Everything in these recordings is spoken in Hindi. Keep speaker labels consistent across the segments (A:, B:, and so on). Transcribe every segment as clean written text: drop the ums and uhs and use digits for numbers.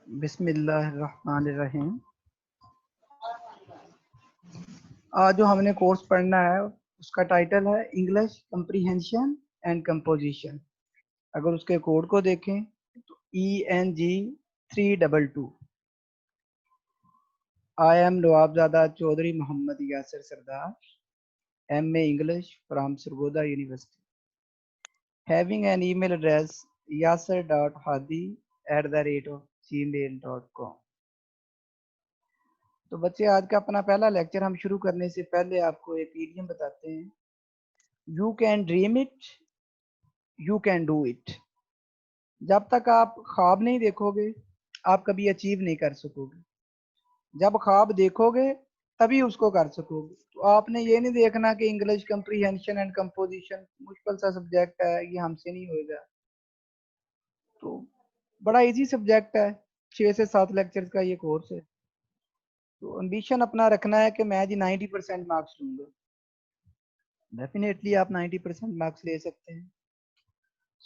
A: बिस्मिल्लाहिर्रहमानिर्रहीम। आज जो हमने कोर्स पढ़ना है उसका टाइटल है इंग्लिश कंप्रीहेंशन एंड कंपोजिशन। अगर उसके कोड को देखें तो ENG322। I am Nawabzada Chaudhry Mohammad Yasir Sardar, MA English from Sargodha University, having an email address yasir.hadi@gmail.com। तो बच्चे, आज का अपना पहला लेक्चर हम शुरू करने से पहले आपको एक इडियम बताते हैं। You can dream it, you can do it. जब तक आप ख्वाब नहीं देखोगे आप कभी अचीव नहीं कर सकोगे। जब ख्वाब देखोगे तभी उसको कर सकोगे। तो आपने ये नहीं देखना कि इंग्लिश कंप्रीहेंशन एंड कंपोजिशन मुश्किल सा सब्जेक्ट है, ये हमसे नहीं होएगा। तो बड़ा इजी सब्जेक्ट है, 6 से 7 लेक्चर्स का ये कोर्स है। तो एम्बिशन अपना रखना है कि मैं जी 90% मार्क्स लूंगा। डेफिनेटली आप 90% मार्क्स ले सकते हैं।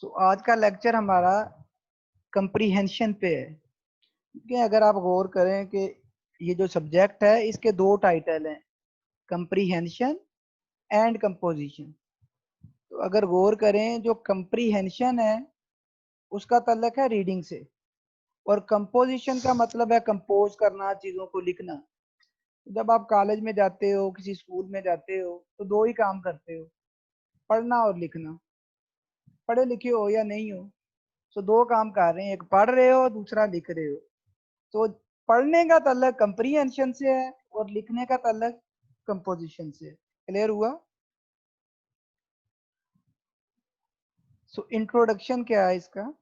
A: सो आज का लेक्चर हमारा कंप्रीहेंशन पे है। कि अगर आप गौर करें कि ये जो सब्जेक्ट है इसके दो टाइटल हैं, कंप्रीहेंशन एंड कंपोजिशन। तो अगर गौर करें, जो कंप्रीहेंशन है उसका ताल्लुक है रीडिंग से, और कंपोजिशन का मतलब है कंपोज करना, चीज़ों को लिखना। जब आप कॉलेज में जाते हो, किसी स्कूल में जाते हो, तो दो ही काम करते हो, पढ़ना और लिखना। पढ़े लिखे हो या नहीं हो, तो दो काम कर रहे हैं, एक पढ़ रहे हो, दूसरा लिख रहे हो। तो पढ़ने का ताल्लुक कंप्रीहेंशन से है और लिखने का ताल्लुक कंपोजिशन से। क्लियर हुआ? सो इंट्रोडक्शन क्या है इसका।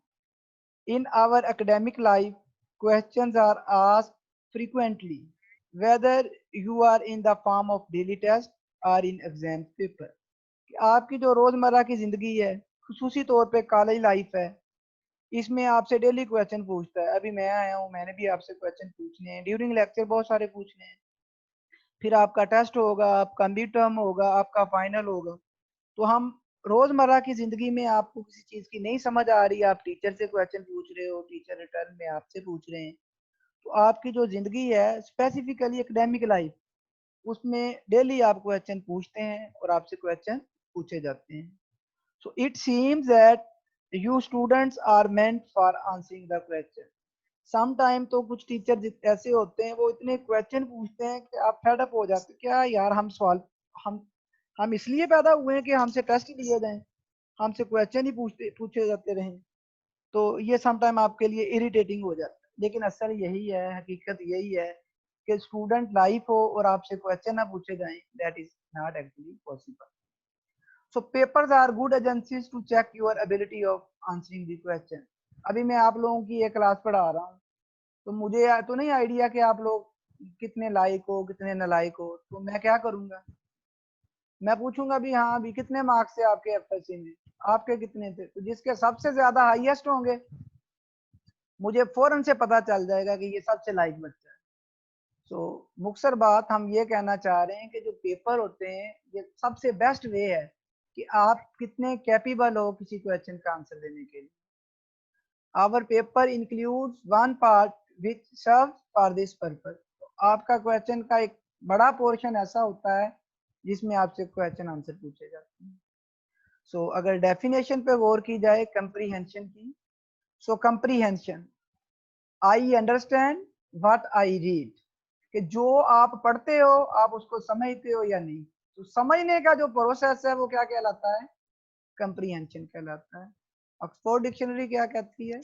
A: In our academic life questions are asked frequently whether you are in the form of daily test और इन एग्जाम पेपर। आपकी जो रोजमर्रा की जिंदगी है, खुसूसी तौर पे कॉलेज लाइफ है, इसमें आपसे डेली क्वेश्चन पूछता है। अभी मैं आया हूँ, मैंने भी आपसे क्वेश्चन पूछने हैं, ड्यूरिंग लेक्चर बहुत सारे पूछने हैं। फिर आपका टेस्ट होगा, आपका मिड टर्म होगा, आपका फाइनल होगा। तो हम रोजमर्रा की जिंदगी में आपको किसी चीज की नहीं समझ आ रही, आप टीचर से क्वेश्चन पूछ रहे हो, टीचर रिटर्न में आपसे पूछ रहे हैं। तो आपकी जो जिंदगी है, स्पेसिफिकली एकेडमिक लाइफ, उसमें डेली आप क्वेश्चन पूछते हैं और आपसे क्वेश्चन पूछे जाते हैं। So it seems that you students are meant for answering the question. Some time तो कुछ टीचर ऐसे होते हैं, वो इतने क्वेश्चन पूछते हैं कि आप फेड अप हो जाते हैं। क्या यार, हम सवाल हम इसलिए पैदा हुए हैं कि हमसे टेस्ट लिए जाएं, हमसे क्वेश्चन ही पूछे जाते रहें। तो ये सम टाइम आपके लिए इरिटेटिंग हो जाता है, लेकिन असल यही है, हकीकत यही है कि स्टूडेंट लाइफ हो और आपसे क्वेश्चन ना पूछे जाएं, that is not actually possible. So papers are good agencies to check your ability of answering the question. अभी मैं आप लोगों की एक क्लास पढ़ा रहा हूँ, तो मुझे तो नहीं आइडिया कि आप लोग कितने लायक हो, कितने नालायक हो। तो मैं क्या करूंगा, मैं पूछूंगा भी हाँ अभी कितने मार्क्स थे आपके एफएससी में, आपके कितने थे। तो जिसके सबसे ज्यादा हाईएस्ट होंगे, मुझे फौरन से पता चल जाएगा कि ये सबसे लायक बच्चा है। सो मुख्तसर बात हम ये कहना चाह रहे हैं कि जो पेपर होते हैं, ये सबसे बेस्ट वे है कि आप कितने कैपेबल हो किसी क्वेश्चन का आंसर देने के लिए। Our paper includes one part which serve for this purpose. आपका क्वेश्चन का एक बड़ा पोर्शन ऐसा होता है जिसमें आपसे क्वेश्चन आंसर पूछे जाते हैं। सो अगर डेफिनेशन पे गौर की जाए कंप्रीहेंशन की, so comprehension, I understand what I read, कि जो आप पढ़ते हो आप उसको समझते हो या नहीं। तो समझने का जो प्रोसेस है वो क्या कहलाता है, कंप्रीहेंशन कहलाता है। ऑक्सफोर्ड डिक्शनरी क्या कहती है,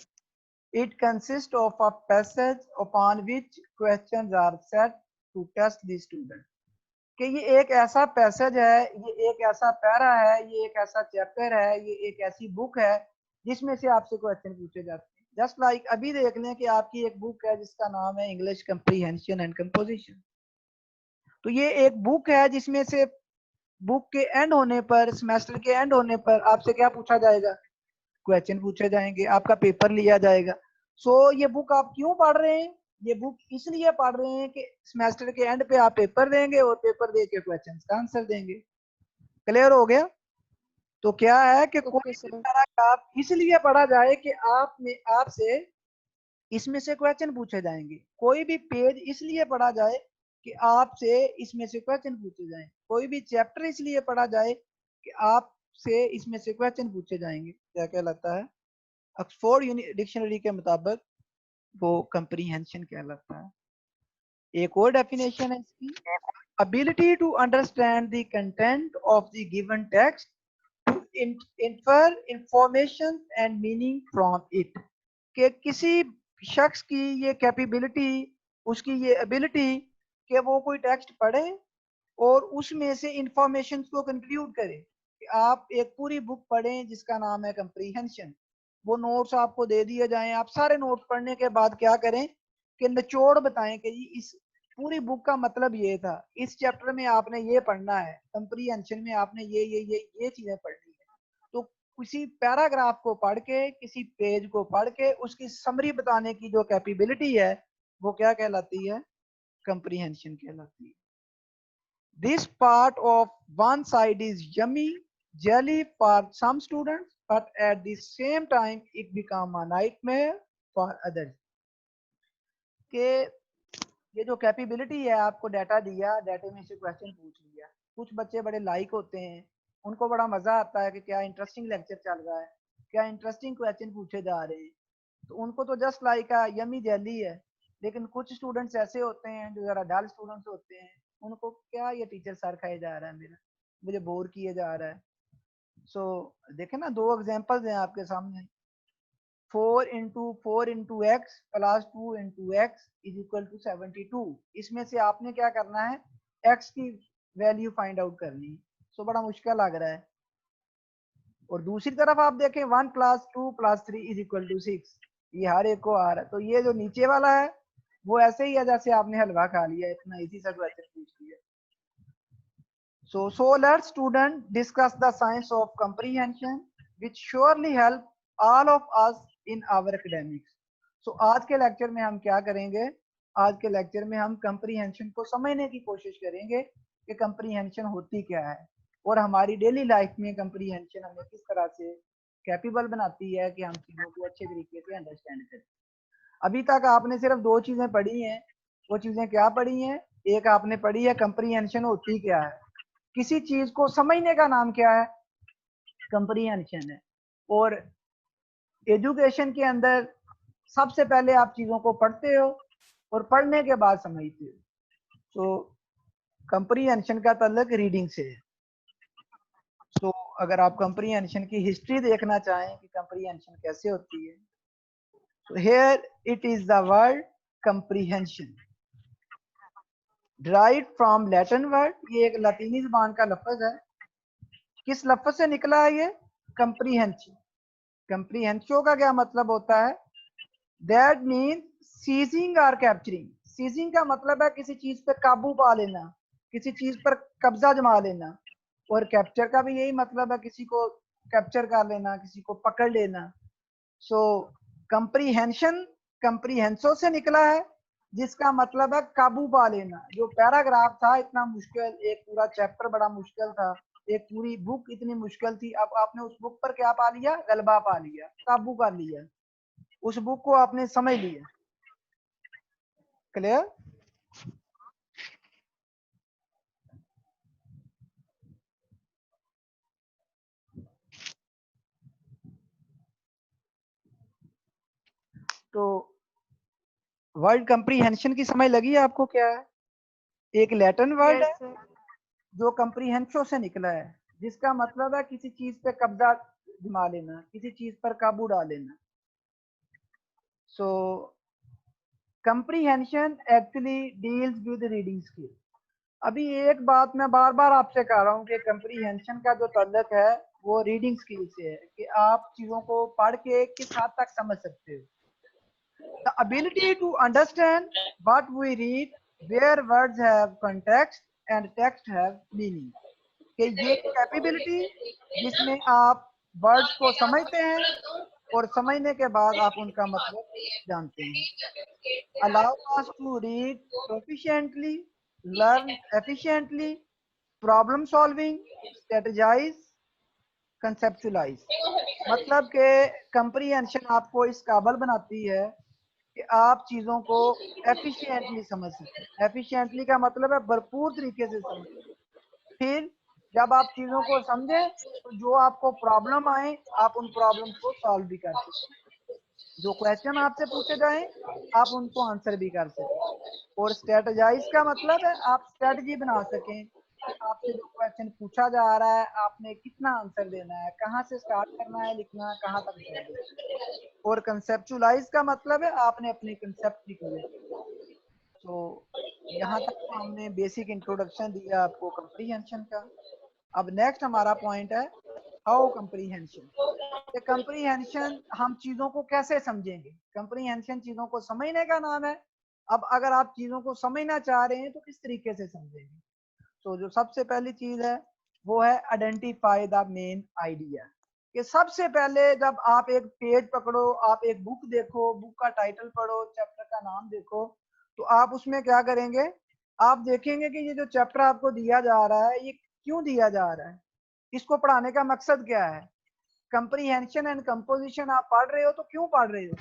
A: it consist of a passage upon which questions are set to test the student. कि ये एक ऐसा पैसेज है, ये एक ऐसा पैरा है, ये एक ऐसा चैप्टर है, ये एक ऐसी बुक है जिसमें से आपसे क्वेश्चन पूछे जाते हैं। जस्ट लाइक अभी देख लें कि आपकी एक बुक है जिसका नाम है इंग्लिश कंप्रीहेंशन एंड कंपोजिशन। तो ये एक बुक है जिसमें से बुक के एंड होने पर, सेमेस्टर के एंड होने पर आपसे क्या पूछा जाएगा, क्वेश्चन पूछे जाएंगे, आपका पेपर लिया जाएगा। सो ये बुक आप क्यों पढ़ रहे हैं, ये बुक इसलिए पढ़ रहे हैं कि सेमेस्टर के एंड पे आप पेपर देंगे और पेपर दे के क्वेश्चन का आंसर देंगे। क्लियर हो गया? तो क्या है कि
B: ओके
A: कोई भी
B: सर।
A: पैराग्राफ इसलिए पढ़ा जाए कि आप में आपसे इसमें से क्वेश्चन पूछे जाएंगे। कोई भी पेज इसलिए पढ़ा जाए कि आपसे इसमें से क्वेश्चन पूछे जाएं। कोई भी चैप्टर इसलिए पढ़ा जाए कि आपसे इसमें से क्वेश्चन पूछे जाएंगे। क्या कहलाता है? ऑक्सफोर्ड डिक्शनरी के मुताबिक वो कंप्रीहेंशन कहलाता है। एक और डेफिनेशन है इसकी, ability to understand the content of the given text to infer information and meaning from it। कि किसी शख्स की ये कैपेबिलिटी, उसकी ये एबिलिटी कि वो कोई टेक्स्ट पढ़े और उसमें से इंफॉर्मेशन को कंक्लूड करे। कि आप एक पूरी बुक पढ़ें जिसका नाम है कंप्रीहेंशन, वो नोट्स आपको दे दिए जाएं, आप सारे नोट्स पढ़ने के बाद क्या करें कि निचोड़ बताएं कि जी इस पूरी बुक का मतलब ये था, इस चैप्टर में आपने ये पढ़ना है, कंप्रीहेंशन में आपने ये चीजें पढ़नी है। तो किसी पैराग्राफ को पढ़ के, किसी पेज को पढ़ के उसकी समरी बताने की जो कैपेबिलिटी है वो क्या कहलाती है? कंप्रीहेंशन कहलाती है। This part of one side is yummy jelly for some students, but at the same time it become a nightmare for others। के ये जो कैपेबिलिटी है, आपको डाटा दिया, डाटे में से क्वेश्चन पूछ लिया। कुछ बच्चे बड़े लाइक होते हैं, उनको बड़ा मजा आता है कि क्या इंटरेस्टिंग लेक्चर चल रहा है, क्या इंटरेस्टिंग क्वेश्चन पूछे जा रहे हैं, तो उनको तो जस्ट लाइक यमी जेली है। लेकिन कुछ स्टूडेंट्स ऐसे होते हैं जो जरा डल स्टूडेंट्स होते हैं, उनको क्या ये टीचर सर खाए जा रहा है, मेरा मुझे बोर किए जा रहा है। सो देखे ना, दो एग्जांपल्स हैं आपके सामने। 4 into 4 into x plus 2 into x is equal to 72। इसमें से आपने क्या करना है? x की वैल्यू फाइंड आउट करनी है। सो बड़ा मुश्किल लग रहा है। और दूसरी तरफ आप देखें 1 + 2 + 3 इज इक्वल टू 6, ये हर एक को आ रहा है। तो ये जो नीचे वाला है वो ऐसे ही है जैसे आपने हलवा खा लिया, इतना इजी सा क्वेश्चन पूछ लिया। So let students discuss the science of comprehension, which surely help all of us in our academics। So आज के लेक्चर में हम क्या करेंगे? आज के लेक्चर में हम comprehension को समझने की कोशिश करेंगे कि comprehension होती क्या है और हमारी डेली लाइफ में comprehension हमें किस तरह से कैपेबल बनाती है कि हम चीजों को अच्छे तरीके से अंडरस्टैंड करें। अभी तक आपने सिर्फ दो चीजें पढ़ी हैं। वो चीजें क्या पढ़ी हैं? एक आपने पढ़ी है comprehension होती क्या है। किसी चीज को समझने का नाम क्या है? कंप्रीहेंशन है। और एजुकेशन के अंदर सबसे पहले आप चीजों को पढ़ते हो और पढ़ने के बाद समझते हो। तो कंप्रीहेंशन का ताल्लुक रीडिंग से है। तो अगर आप कंप्रीहेंशन की हिस्ट्री देखना चाहें कि कंप्रीहेंशन कैसे होती है, तो here it is the word comprehension derived from Latin word. ये एक लतीनी ज़बान का लफ्ज है। किस लफ्ज से निकला है ये? कंप्रीहेंशन। कंप्रीहेंशो का क्या मतलब होता है? दैट मीन सीजिंग और कैप्चरिंग। सीजिंग का मतलब है किसी चीज पे काबू पा लेना, किसी चीज पर कब्जा जमा लेना। और कैप्चर का भी यही मतलब है, किसी को कैप्चर कर लेना, किसी को पकड़ लेना। सो कंप्रीहेंशन कंप्रीहेंसो से निकला है, जिसका मतलब है काबू पा लेना। जो पैराग्राफ था इतना मुश्किल, एक पूरा चैप्टर बड़ा मुश्किल था, एक पूरी बुक इतनी मुश्किल थी, अब आपने उस बुक पर क्या पा लिया? गलबा पा लिया, काबू कर लिया, उस बुक को आपने समझ लिया। क्लियर? तो वर्ड कंप्रीहेंशन की समझ लगी आपको क्या है? एक लैटिन वर्ड है जो कंप्रीहेंशो से निकला है, जिसका मतलब है किसी चीज पे कब्जा जमा लेना, किसी चीज पर काबू डाल लेना। So comprehension actually deals with reading skill. अभी एक बात मैं बार बार आपसे कह रहा हूँ कि कंप्रीहेंशन का जो ताल्लुक है वो रीडिंग स्किल से है, कि आप चीजों को पढ़ के किस हद तक समझ सकते हो। The ability to understand what we read, where words have context and text have meaning। कि ये कैपेबिलिटी जिसमें आप वर्ड्स को समझते हैं और समझने के बाद आप उनका मतलब जानते हैं। Allow us to read proficiently, learn efficiently, problem solving, strategize, conceptualize। मतलब कि कंप्रीहेंशन आपको इस काबिल बनाती है कि आप चीजों को एफिशिएंटली समझ सकें। एफिशिएंटली का मतलब है भरपूर तरीके से समझ। फिर जब आप चीजों को समझें तो जो आपको प्रॉब्लम आए आप उन प्रॉब्लम्स को सॉल्व भी कर सकें। जो क्वेश्चन आपसे पूछे जाएं आप उनको आंसर भी कर सकें। और स्ट्रेटजाइज का मतलब है आप स्ट्रेटजी बना सकें कि आपसे जो क्वेश्चन पूछा जा रहा है आपने कितना आंसर देना है, कहाँ से स्टार्ट करना है लिखना, कहाँ तक जाना है। और कंसेप्चुलाइज का मतलब है आपने अपनी कंसेप्ट भी क्लियर। तो यहाँ तक तो हमने बेसिक इंट्रोडक्शन दिया आपको कंप्रीहेंशन का। अब नेक्स्ट हमारा पॉइंट है हाउ कंप्रीहेंशन। ये कंप्रीहेंशन हम चीजों को कैसे समझेंगे। कंप्रीहेंशन चीजों को समझने का नाम है। अब अगर आप चीजों को समझना चाह रहे हैं तो किस तरीके से समझेंगे। तो जो सबसे पहली चीज है वो है आइडेंटिफाई द मेन आइडिया। कि सबसे पहले जब आप एक पेज पकड़ो, आप एक बुक देखो, बुक का टाइटल पढ़ो, चैप्टर का नाम देखो, तो आप उसमें क्या करेंगे, आप देखेंगे कि ये जो चैप्टर आपको दिया जा रहा है ये क्यों दिया जा रहा है, इसको पढ़ाने का मकसद क्या है। कंप्रीहेंशन एंड कंपोजिशन आप पढ़ रहे हो तो क्यों पढ़ रहे हो,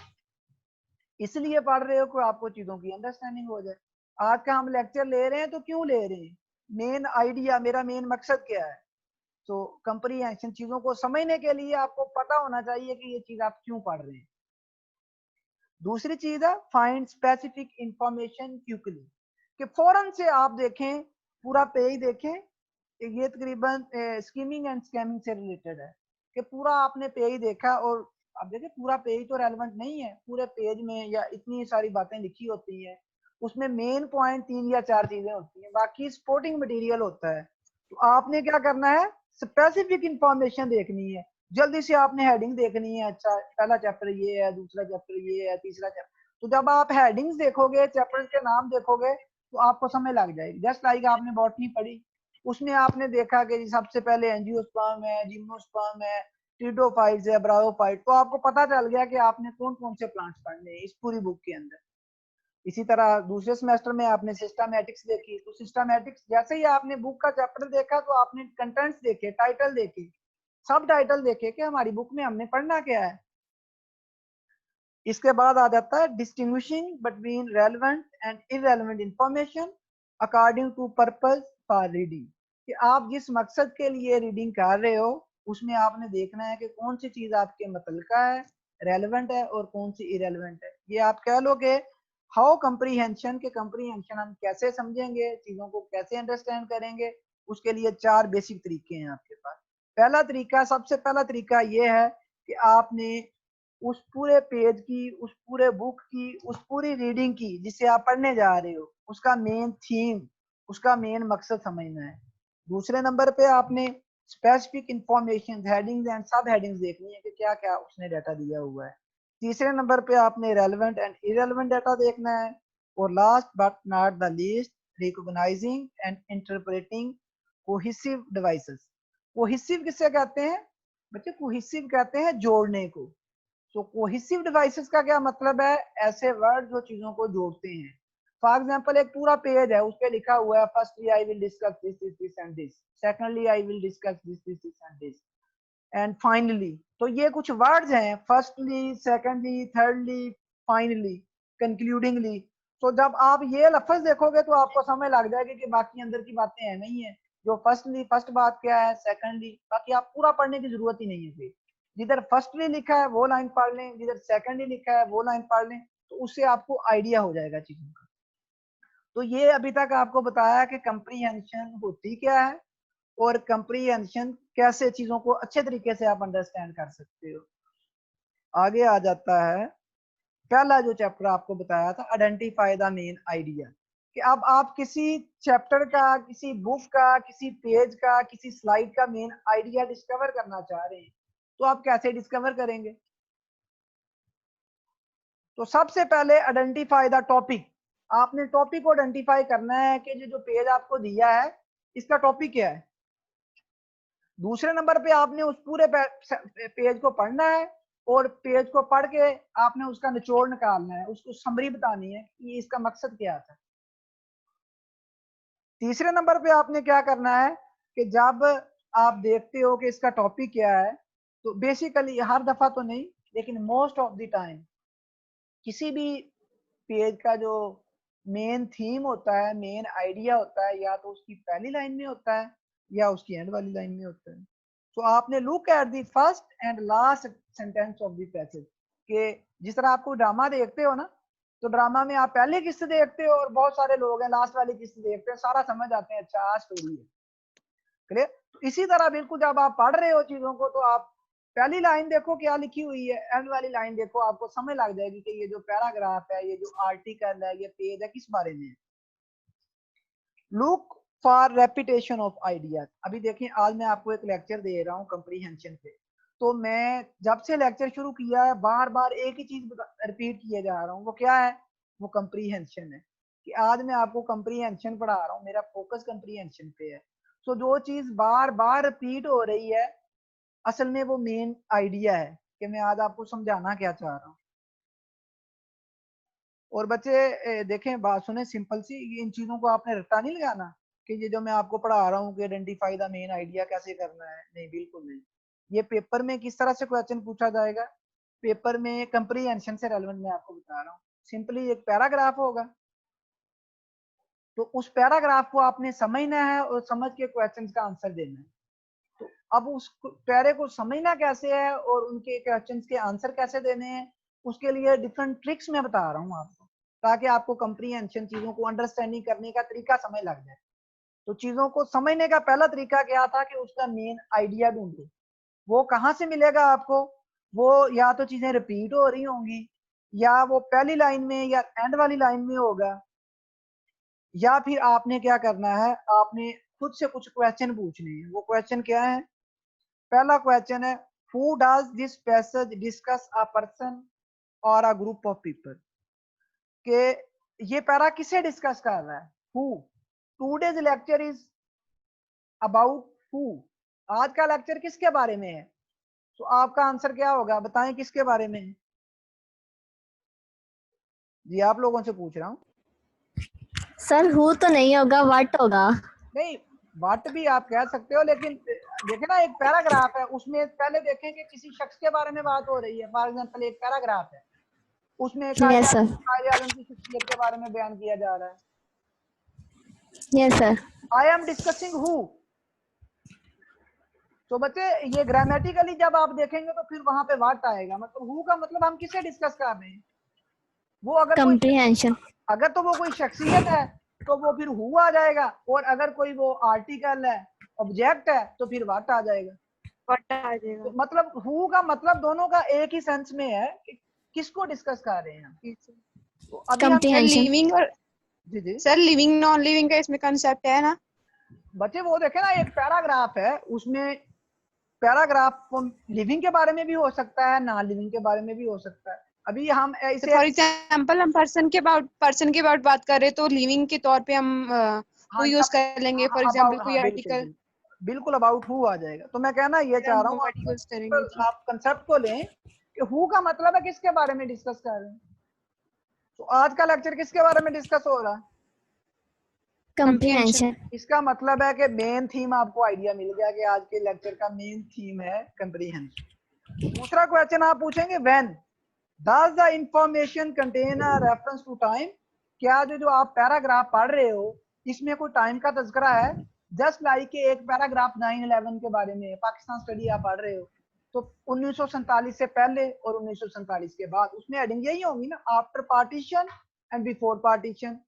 A: इसलिए पढ़ रहे हो कि आपको चीजों की अंडरस्टैंडिंग हो जाए। आज का हम लेक्चर ले रहे हैं तो क्यों ले रहे हैं, मेन आइडिया, मेरा मेन मकसद क्या है। तो कंप्रीहेंशन चीजों को समझने के लिए आपको पता होना चाहिए कि ये चीज आप क्यों पढ़ रहे हैं। दूसरी चीज है फाइंड स्पेसिफिक इंफॉर्मेशन क्विकली। कि फौरन से आप देखें, पूरा पेज देखें। ये तकरीबन स्कीमिंग एंड स्कैमिंग से रिलेटेड है कि पूरा आपने पेज देखा और अब देखिए पूरा पेज तो रेलेवेंट नहीं है, पूरे पेज में या इतनी सारी बातें लिखी होती हैं, उसमें मेन पॉइंट 3 या 4 चीजें होती हैं, बाकी सपोर्टिंग मटेरियल होता है। तो आपने क्या करना है, स्पेसिफिक इंफॉर्मेशन देखनी है। जल्दी से आपने हेडिंग देखनी है, अच्छा पहला चैप्टर ये है, दूसरा चैप्टर ये है, तीसरा चैप्टर। तो जब आप हेडिंग्स देखोगे, चैप्टर के नाम देखोगे तो आपको समझ लग जाएगी। जस्ट लाइक आपने बॉटनी पढ़ी, उसमें आपने देखा कि सबसे पहले एंजियोस्पर्म है, जिम्नोस्पर्म है, टीडोफाइट्स है, ब्रायोफाइट, तो आपको पता चल गया कि आपने कौन कौन से प्लांट्स पढ़ने हैं इस पूरी बुक के अंदर। इसी तरह दूसरे सेमेस्टर में आपने सिस्टमैटिक्स देखी, तो सिस्टमैटिक्स जैसे ही आपने बुक का चैप्टर देखा तो आपने कंटेंट्स देखे, टाइटल देखे, सब टाइटल देखे कि हमारी बुक में हमने पढ़ना क्या है। इसके बाद आ जाता है distinguishing between relevant and irrelevant information according to purpose for reading. कि आप जिस मकसद के लिए रीडिंग कर रहे हो उसमें आपने देखना है कि कौन सी चीज आपके मुतल्लिका है, रेलेवेंट है, और कौन सी इररेलेवेंट है। ये आप कह लो कि हाउ कंप्रीहेंशन, के कंप्रीहेंशन हम कैसे समझेंगे, चीजों को कैसे अंडरस्टैंड करेंगे। उसके लिए 4 बेसिक तरीके हैं आपके पास। पहला तरीका, सबसे पहला तरीका ये है कि आपने उस पूरे पेज की, उस पूरे बुक की, उस पूरी रीडिंग की जिसे आप पढ़ने जा रहे हो, उसका मेन थीम, उसका मेन मकसद समझना है। दूसरे नंबर पे आपने स्पेसिफिक इंफॉर्मेशन, हेडिंग्स एंड सब हेडिंग्स देखनी है कि क्या क्या उसने डाटा दिया हुआ है। तीसरे नंबर पे आपने रेलेवेंट एंड इररेलेवेंट डाटा देखना है। और last but not the least, recognising and interpreting cohesive devices. Cohesive किससे कहते हैं बच्चे, कोहेसिव कहते हैं जोड़ने को। तो कोहेसिव डिवाइसेस का क्या मतलब है, ऐसे वर्ड जो चीजों को जोड़ते हैं। फॉर एग्जांपल एक पूरा पेज है, उस पे लिखा हुआ है firstly I will discuss this this this and this, secondly I will discuss this this this and this, and finally. तो ये कुछ वर्ड्स हैं, फर्स्टली, सेकंडली, थर्डली, फाइनली, कंक्लूडिंगली। तो जब आप ये लफ्ज देखोगे तो आपको समझ लग जाएगी कि बाकी अंदर की बातें है नहीं है। जो फर्स्टली, फर्स्ट बात क्या है, सेकंडली, बाकी आप पूरा पढ़ने की जरूरत ही नहीं है। फिर जिधर फर्स्टली लिखा है वो लाइन पढ़ लें, जिधर सेकंडली लिखा है वो लाइन पढ़ लें, तो उससे आपको आइडिया हो जाएगा चीजों का। तो ये अभी तक आपको बताया कि कंप्रीहेंशन होती क्या है और कंप्रीहेंशन कैसे चीजों को अच्छे तरीके से आप अंडरस्टैंड कर सकते हो। आगे आ जाता है पहला जो चैप्टर आपको बताया था, आइडेंटिफाई द मेन आइडिया। कि अब आप किसी चैप्टर का, किसी बुक का, किसी पेज का, किसी स्लाइड का मेन आइडिया डिस्कवर करना चाह रहे हैं, तो आप कैसे डिस्कवर करेंगे। तो सबसे पहले आइडेंटिफाई द टॉपिक। आपने टॉपिक को आइडेंटिफाई करना है कि जो पेज आपको दिया है इसका टॉपिक क्या है। दूसरे नंबर पे आपने उस पूरे पेज को पढ़ना है और पेज को पढ़ के आपने उसका निचोड़ निकालना है, उसको समरी बतानी है कि इसका मकसद क्या था। तीसरे नंबर पे आपने क्या करना है कि जब आप देखते हो कि इसका टॉपिक क्या है, तो बेसिकली हर दफा तो नहीं लेकिन मोस्ट ऑफ द टाइम किसी भी पेज का जो मेन थीम होता है, मेन आइडिया होता है, या तो उसकी पहली लाइन में होता है या उसकी एंड वाली लाइन में होता है। तो आपने look at the first and last sentence of the passage, कि जिस तरह आपको ड्रामा देखते हो ना, तो ड्रामा में आप पहली किस्त देखते हो और बहुत सारे लोग हैं लास्ट वाली किस्त देखते हैं, सारा समझ आते हैं, अच्छा स्टोरी है, क्लियर। तो इसी तरह बिल्कुल जब आप पढ़ रहे हो चीजों को, तो आप पहली लाइन देखो क्या लिखी हुई है, एंड वाली लाइन देखो, आपको समझ लग जाएगी कि ये जो पैराग्राफ है, ये जो आर्टिकल है, ये पेज है, किस बारे में है। Look for repetition of ideas. अभी देखिए, आज मैं आपको एक लेक्चर दे रहा हूँ कंप्रीहेंशन पे, तो मैं जब से लेक्चर शुरू किया है बार बार एक ही चीज रिपीट किए जा रहा हूँ। वो क्या है? वो कंप्रीहेंशन है, कि आज मैं आपको कंप्रीहेंशन पढ़ा रहा हूँ, मेरा फोकस कंप्रीहेंशन पे है। तो जो चीज बार बार रिपीट हो रही है, असल में वो मेन आइडिया है कि मैं आज आपको समझाना क्या चाह रहा हूँ। और बच्चे देखें, बात सुने सिंपल सी, इन चीजों को आपने रट्टा नहीं लगाना कि ये जो मैं आपको पढ़ा रहा हूँ कि आइडेंटिफाई द मेन आइडिया कैसे करना है, नहीं, बिल्कुल नहीं। ये पेपर में किस तरह से क्वेश्चन पूछा जाएगा, पेपर में कंप्रीहेंशन से रेलेवेंट मैं आपको बता रहा हूँ। सिंपली एक पैराग्राफ होगा, तो उस पैराग्राफ को आपने समझना है और समझ के क्वेश्चन का आंसर देना है। तो अब उस पैरे को समझना कैसे है और उनके क्वेश्चंस के आंसर कैसे देने हैं, उसके लिए डिफरेंट ट्रिक्स मैं बता रहा हूँ आपको, ताकि आपको कंप्रीहेंशन, चीजों को अंडरस्टैंडिंग करने का तरीका समझ लग जाए। तो चीजों को समझने का पहला तरीका क्या था कि उसका मेन आइडिया ढूंढो। वो कहाँ से मिलेगा आपको? वो या तो चीजें रिपीट हो रही होंगी, या वो पहली लाइन में या एंड वाली लाइन में होगा, या फिर आपने क्या करना है, आपने खुद से कुछ क्वेश्चन पूछने हैं। वो क्वेश्चन क्या है? पहला क्वेश्चन है, who does this passage discuss a person और अ ग्रुप ऑफ पीपल, के ये पैरा किसे डिस्कस कर रहा है? Who. Today's lecture is about who. आज का लेक्चर किसके बारे में है? तो आपका आंसर क्या होगा, बताएं किसके बारे में है? जी आप लोगों से पूछ रहा हूँ।
B: सर हु तो नहीं होगा, व्हाट होगा।
A: नहीं, व्हाट भी आप कह सकते हो, लेकिन देखे ना, एक पैराग्राफ है, उसमें पहले देखें कि किसी शख्स के बारे में बात हो रही है। फॉर एग्जाम्पल एक पैराग्राफ है, उसमें
B: यस सर,
A: कायदे आजम की शख्सियत के बारे में बयान किया जा रहा है।
B: Yes sir.
A: I am discussing who. तो बच्चे, ये ग्रामेटिकली जब आप देखेंगे तो फिर वहां पे व्हाट आएगा, मतलब हु का मतलब हम किसे डिस्कस कर रहे हैं। वो अगर कोई,
B: कंप्रीहेंशन।
A: अगर तो वो कोई शख्सियत है तो वो फिर हु आ जाएगा, और अगर कोई वो आर्टिकल है, ऑब्जेक्ट है, तो फिर व्हाट आ जाएगा।
C: व्हाट आ जाएगा।
A: तो मतलब हु का मतलब दोनों का एक ही सेंस में है कि किसको डिस्कस कर रहे हैं हम। तो अभी हम
C: सर
B: कंप्रीहेंशन।
C: लिविंग और
A: जी
C: सर लिविंग नॉन लिविंग का इसमें कंसेप्ट है ना।
A: बच्चे, वो देखे ना, एक पैराग्राफ है, उसमें पैराग्राफ लिविंग के बारे में भी हो सकता है, नॉन लिविंग के बारे में भी हो सकता है। अभी हम
C: तो
A: ऐसे,
C: फॉर एग्जांपल हम पर्सन के अबाउट बात कर रहे तो लिविंग के तौर पे हम
A: हाँ
C: वो यूज कर लेंगे। फॉर एग्जांपल
A: अबाउट,
C: कोई
A: हाँ बिल्कुल
C: आर्टिकल
A: बिल्कुल अबाउट हु आ जाएगा। तो मैं कहना ये
C: फिर
A: चाह
C: हम
A: रहा
C: वो
A: हूँ,
C: वर्ड यूज करेंगे। ठीक।
A: आप कंसेप्ट को लें कि हु का मतलब है किसके बारे में डिस्कस कर रहे हैं। तो आज का लेक्चर किसके बारे में डिस्कस हो रहा है?
C: कंप्रीहेंशन।
B: कंप्रीहेंशन।
A: इसका मतलब है कि मेन थीम आपको आइडिया मिल गया कि आज के लेक्चर का मेन थीम है कंप्रीहेंशन। दूसरा क्वेश्चन आप पूछेंगे, when does the information contain a reference to time. क्या जो आप पैराग्राफ पढ़ रहे हो, इसमें कोई टाइम का तज़किरा है? जस्ट लाइक एक पैराग्राफ 9/11 के बारे में, पाकिस्तान स्टडी आप पढ़ रहे हो, तो 1947 से पहले और 1947 के बाद, उसमें हेडिंग यही होगी ना, after partition and before partition.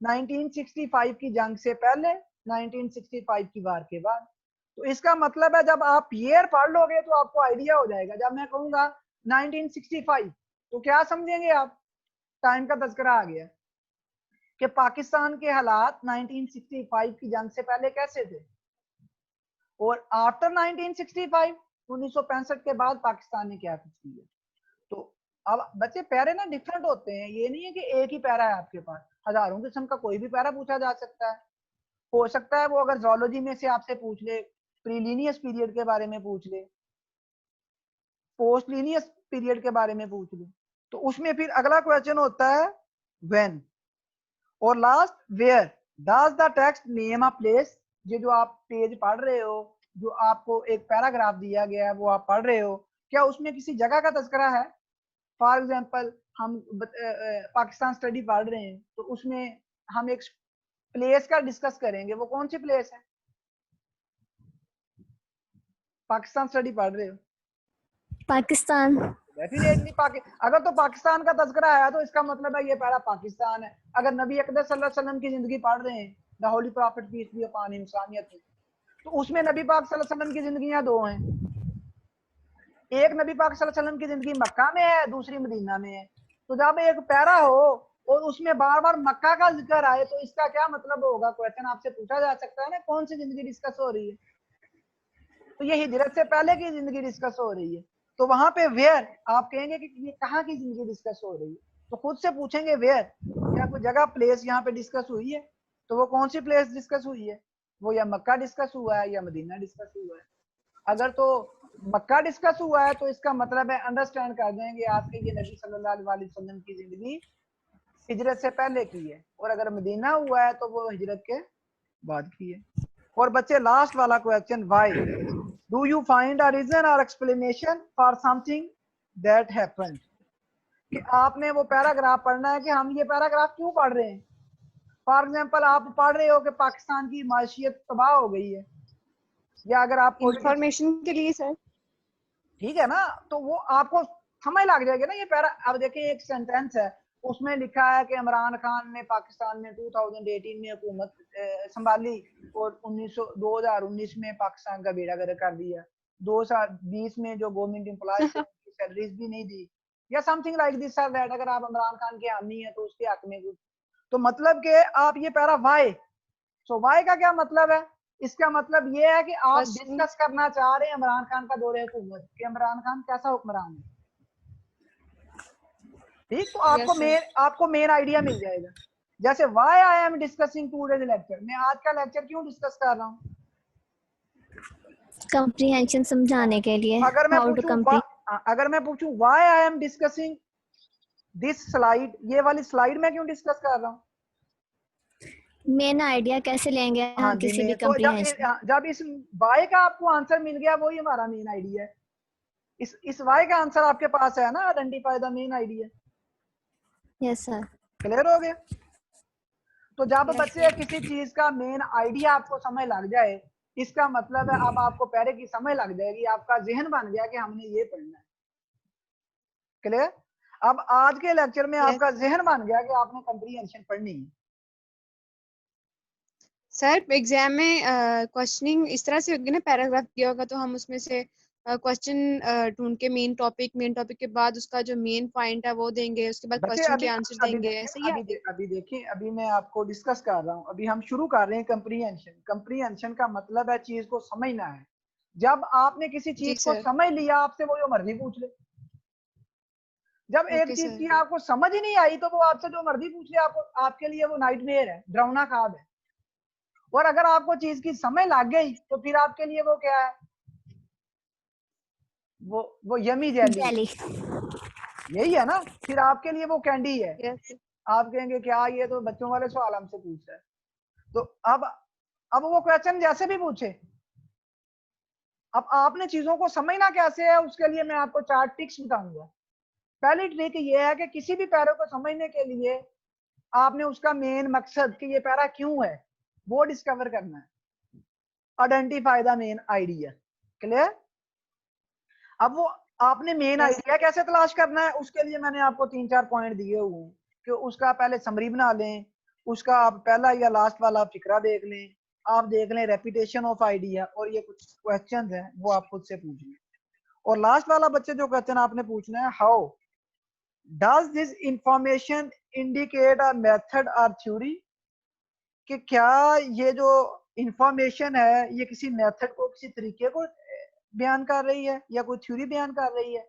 A: 1965 की जंग से पहले, 1965 की वार के बाद। तो इसका मतलब है जब आप ईयर पढ़ लोगे तो आपको आइडिया हो जाएगा। जब मैं कहूंगा 1965, तो क्या समझेंगे आप? टाइम का तज़किरा आ गया कि पाकिस्तान के हालात 1965 की जंग से पहले कैसे थे, और आफ्टर 1965, 1965 के बाद पाकिस्तान ने क्या कुछ किया। तो अब बच्चे, पैरे ना डिफरेंट होते हैं, ये नहीं है कि एक ही पैरा है आपके पास, हजारों किस्म का कोई भी पैरा पूछा जा सकता है। हो सकता है वो अगर जोलॉजी में से आपसे पूछ ले, प्रीलिनियस पीरियड के बारे में पूछ ले, पोस्ट लीनियस पीरियड के बारे में पूछ ले, तो उसमें फिर अगला क्वेश्चन होता है व्हेन, और last where does the text name a place. ये जो आप पेज पढ़ रहे हो, जो आपको एक पैराग्राफ दिया गया है वो आप पढ़ रहे हो, क्या उसमें किसी जगह का तज़किरा है? फॉर एग्जांपल हम पाकिस्तान स्टडी पढ़ रहे हैं, तो उसमें हम एक प्लेस का डिस्कस करेंगे, वो कौन सी प्लेस है? पाकिस्तान स्टडी पढ़ रहे हो,
B: पाकिस्तान।
A: डेफिनेटली अगर तो पाकिस्तान का तज़किरा आया तो इसका मतलब है ये पहला पाकिस्तान है। अगर नबी अकरम सल्लल्लाहु अलैहि वसल्लम की जिंदगी पढ़ रहे हैं, the holy prophet peace be upon इंसानियत, तो उसमें नबी पाक सल्लल्लाहु अलैहि वसल्लम की जिंदगियां दो हैं। एक नबी पाक सल्लल्लाहु अलैहि वसल्लम की जिंदगी मक्का में है, दूसरी मदीना में है। तो जब एक पैरा हो और उसमें बार बार मक्का का जिक्र आए तो इसका क्या मतलब होगा? क्वेश्चन आपसे पूछा जा सकता है ना, कौन सी जिंदगी डिस्कस हो रही है? तो ये हिजरत से पहले की जिंदगी डिस्कस हो रही है। तो वहां पे वेयर आप कहेंगे कि ये कहाँ की जिंदगी डिस्कस हो रही है, तो खुद से पूछेंगे वेयर, क्या कोई जगह प्लेस यहाँ पे डिस्कस हुई है? तो वो कौन सी प्लेस डिस्कस हुई है? वो या मक्का डिस्कस हुआ है या मदीना डिस्कस हुआ है। अगर तो मक्का डिस्कस हुआ है तो इसका मतलब है अंडरस्टैंड कर देंगे आपके ये नबी सल्लल्लाहु अलैहि वसल्लम की जिंदगी हिजरत से पहले की है, और अगर मदीना हुआ है तो वो हिजरत के बाद की है। और बच्चे लास्ट वाला question, why do you find a reason और explanation for something that happened, कि आपने वो पैराग्राफ पढ़ना है कि हम ये पैराग्राफ क्यों पढ़ रहे हैं। फॉर एग्जांपल आप पढ़ रहे हो कि पाकिस्तान की माशियत तबाह हो गई है, या अगर आप
C: इंफॉर्मेशन के लिए सर।
A: ठीक है ना, तो वो आपको समझ लग जाएगी ना ये पैरा। अब देखिए एक सेंटेंस है, उसमें लिखा है कि इमरान खान ने पाकिस्तान में 2018 में हुकूमत संभाली और 2019 में पाकिस्तान का बेड़ा गर्क कर दिया। 2020 में जो गवर्नमेंट एम्प्लॉय थे उनकी सैलरीज भी नहीं दी, या something like this or that. अगर आप इमरान खान के हामी है तो उसके हक में कुछ, तो मतलब कि आप ये पैरा वाई, सो वाई का क्या मतलब है? इसका मतलब ये है कि आप
C: क्वेश्चन।
A: डिस्कस करना चाह रहे हैं इमरान खान का दौरे हुकूमत, कि इमरान खान कैसा हुक्मरान है। ठीक, तो
C: यस सर।
A: आपको मेन आइडिया मिल जाएगा। जैसे why I am discussing today's lecture, मैं आज का लेक्चर क्यों डिस्कस कर रहा हूँ?
B: कंप्रीहेंशन समझाने के लिए,
A: अगर मैं
B: हाउ टू
A: पूछूं
B: कंप्री
A: अगर मैं पूछूं why I am discussing this slide, ये वाली स्लाइड मैं क्यों डिस्कस कर रहा हूँ?
B: मेन आइडिया कैसे लेंगे
A: हाँ
B: हम
A: जी,
B: किसी भी
A: मैं तो
B: कंप्रीहेंशन।
A: जब इस वाई का आपको आंसर मिल गया, वही हमारा मेन आइडिया है। इस वाई का आंसर आपके पास है ना, identify the main idea.
B: Yes sir.
A: Clear हो गया? तो जब
C: यस
A: बच्चे
C: सर।
A: किसी चीज का मेन आइडिया आपको समझ लग जाए, इसका मतलब है अब आपको पहले की समझ लग जाएगी, आपका जहन बन गया कि हमने ये पढ़ना है। क्लियर? अब आज के लेक्चर में
C: यस
A: आपका जहन बन गया कि आपने कंप्रीहेंशन पढ़नी है।
C: सर, एग्जाम में क्वेश्चनिंग इस तरह से होगी ना, पैराग्राफ दिया होगा तो हम उसमें से क्वेश्चन ढूंढ के मेन टॉपिक के बाद उसका जो मेन पॉइंट है वो देंगे, उसके बाद
A: बच्चे
C: क्वेश्चन
A: अभी
C: के आंसर
A: अभी
C: देंगे,
A: देखें
C: ऐसे ही आगे।
A: अभी देखिए, अभी मैं आपको डिस्कस कर रहा हूँ, अभी हम शुरू कर रहे हैं कंप्रीहेंशन। कंप्रीहेंशन का मतलब है चीज को समझना है। जब आपने किसी
C: जी
A: चीज को
C: सर।
A: समझ लिया, आपसे वो जो मर्जी पूछ ले। जब एक
C: ओके
A: चीज
C: सर।
A: की आपको समझ ही नहीं आई तो वो आपसे जो मर्जी पूछ ले, आपको आपके लिए वो नाइटमेयर है, डरावना ख्वाब है। और अगर आपको चीज की समझ लग गई तो फिर आपके लिए वो क्या है? वो यमी जेली है।
B: जेली।
A: यही है ना, फिर आपके लिए वो कैंडी है।
C: यस।
A: आप कहेंगे क्या ये तो बच्चों वाले सवाल हमसे पूछ रहा है। तो अब वो क्वेश्चन जैसे भी पूछे, अब आपने चीजों को समझना कैसे है, उसके लिए मैं आपको 4 टिप्स बताऊंगा। पहली ट्रिक ये है कि किसी भी पैरा को समझने के लिए आपने उसका मेन मकसद कि ये पैरा क्यों है वो डिस्कवर करना है। Identify the main idea. Clear? अब वो आपने मेन
C: यस।
A: आइडिया कैसे तलाश करना है, उसके लिए मैंने आपको 3-4 पॉइंट दिए हुए हैं कि उसका पहले समरी बना लें, उसका आप पहला या लास्ट वाला फिक्रा देख लें, आप देख लें रेपिटेशन ऑफ आइडिया, और ये कुछ क्वेश्चंस हैं वो आप खुद से पूछ लें। और लास्ट वाला बच्चे जो क्वेश्चन आपने पूछना है, how does this information indicate a method और थ्योरी, कि क्या ये जो इंफॉर्मेशन है ये किसी मेथड को, किसी तरीके को बयान कर रही है या कोई थ्योरी बयान कर रही है।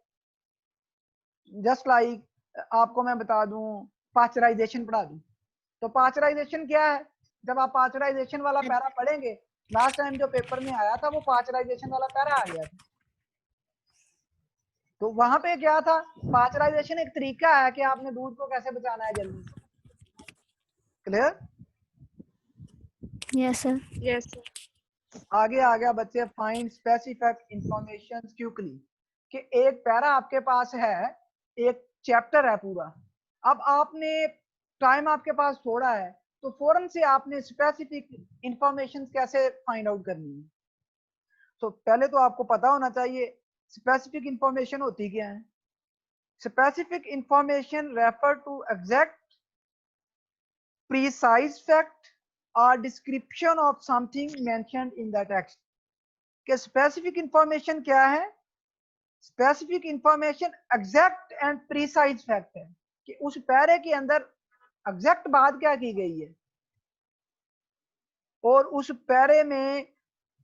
A: जस्ट लाइक आपको मैं बता दूं, पास्चराइजेशन पढ़ा दूं, तो पास्चराइजेशन क्या है? जब आप पास्चराइजेशन वाला पैरा पढ़ेंगे, लास्ट टाइम जो पेपर में आया था वो पास्चराइजेशन वाला पैरा आ गया था। तो वहां पे क्या था? पास्चराइजेशन एक तरीका है कि आपने दूध को कैसे बचाना है जल्दी से। Clear?
B: Yes sir.
C: Yes sir.
A: आगे आ गया बच्चे, फाइंड स्पेसिफिक इंफॉर्मेशन क्विकली, कि एक पैरा आपके पास है, एक चैप्टर है पूरा। अब आपने टाइम आपके पास थोड़ा है, तो फौरन से आपने स्पेसिफिक इंफॉर्मेशन कैसे फाइंड आउट करनी है। तो पहले तो आपको पता होना चाहिए स्पेसिफिक इंफॉर्मेशन होती क्या है। Specific information refer to exact precise fact or description of something mentioned in the text। कि स्पेसिफिक इंफॉर्मेशन क्या है? Specific information exact and precise fact है कि उस पैरे के अंदर एग्जैक्ट बात क्या की गई है, और उस पैरे में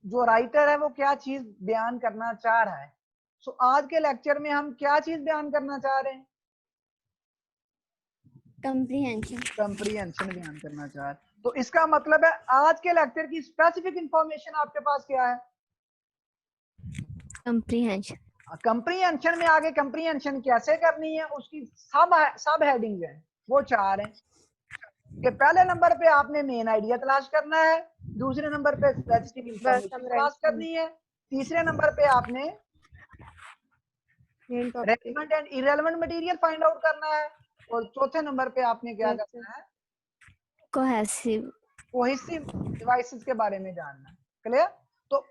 A: जो राइटर है वो क्या चीज बयान करना चाह रहा है। सो आज के लेक्चर में हम क्या चीज बयान करना चाह रहे हैं? कंप्रीहेंशन बयान करना चाह रहे हैं। तो इसका मतलब है आज के लेक्चर की स्पेसिफिक इंफॉर्मेशन आपके पास क्या है? कंप्रीहेंशन में आगे कंप्रीहेंशन कैसे करनी है उसकी सब हेडिंग है, वो चार है कि पहले नंबर पे आपने मेन आइडिया तलाश करना है, दूसरे नंबर पे स्पेसिफिक इंफॉर्मेशन तलाश करनी है, तीसरे नंबर पे आपने relevant and irrelevant material find out करना है, और चौथे नंबर पे आपने क्या करना है? कोहेसिव डिवाइसेस के बारे में जानना है। क्लियर? तो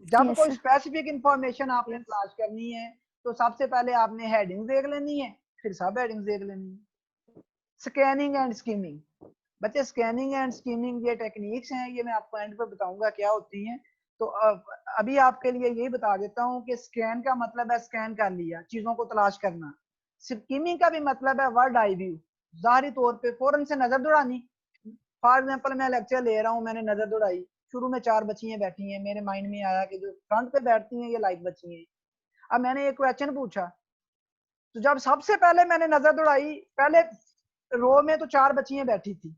A: जब कोई स्पेसिफिक इंफॉर्मेशन आपने तलाश करनी है तो सबसे पहले आपने हेडिंग देख लेनी है, फिर सब हेडिंग देख लेनी है। स्कैनिंग एंड स्कीमिंग, बच्चे स्कैनिंग एंड स्कीमिंग ये टेक्निक्स हैं, ये मैं आपको एंड पे बताऊंगा क्या होती हैं। तो अभी आपके लिए यही बता देता हूँ कि स्कैन का मतलब है स्कैन कर लिया, चीजों को तलाश करना। स्कीमिंग का भी मतलब है वर्ड आई व्यू, जाहिरी तौर पे फौरन से नजर दौड़ानी। फॉर एग्जाम्पल मैं लेक्चर ले रहा हूँ, मैंने नजर दौड़ाई, शुरू में 4 बच्चियां बैठी हैं, मेरे माइंड में आया कि जो फ्रंट पे बैठती हैं ये लाइक बच्ची हैं। अब मैंने एक क्वेश्चन पूछा, तो जब सबसे पहले मैंने नजर दौड़ाई, पहले रो में तो 4 बच्चियां बैठी थी,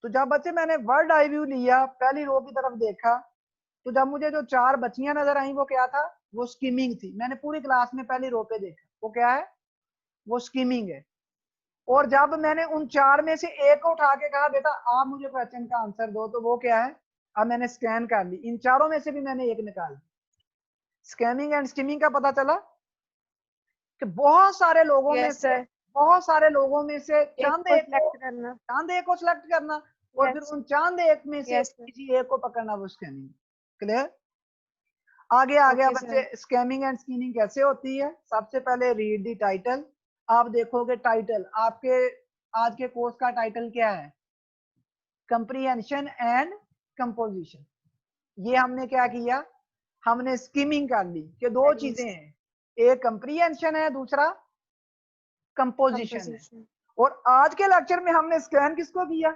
A: तो जब बच्चे मैंने वर्ड आई व्यू लिया, पहली रो की तरफ देखा, तो जब मुझे जो 4 बच्चियां नजर आई वो क्या था? वो स्कीमिंग थी। मैंने पूरी क्लास में पहली रो पे देखा, वो क्या है? वो स्कीमिंग है। और जब मैंने उन 4 में से एक को उठा के कहा बेटा आप मुझे क्वेश्चन का आंसर दो, तो वो क्या है? अब मैंने स्कैन कर ली, इन चारों में से भी मैंने एक निकाल दी। स्कैनिंग एंड स्कीमिंग का पता चला कि बहुत सारे लोगों में से चांद एक को सिलेक्ट करना, और फिर उन चांद एक में से किसी एक को पकड़ना, वो स्कैनिंग। क्लियर? आगे आ गया बच्चे, स्कैमिंग एंड स्कीमिंग कैसे होती है। सबसे पहले रीड दी टाइटल। आप देखोगे टाइटल, आपके आज के कोर्स का टाइटल क्या है? Comprehension and composition. ये हमने क्या किया? हमने स्कीमिंग कर ली कि दो चीजें हैं, एक कंप्रीहेंशन है, दूसरा कंपोजिशन है। और आज के लेक्चर में हमने स्कैन किसको किया?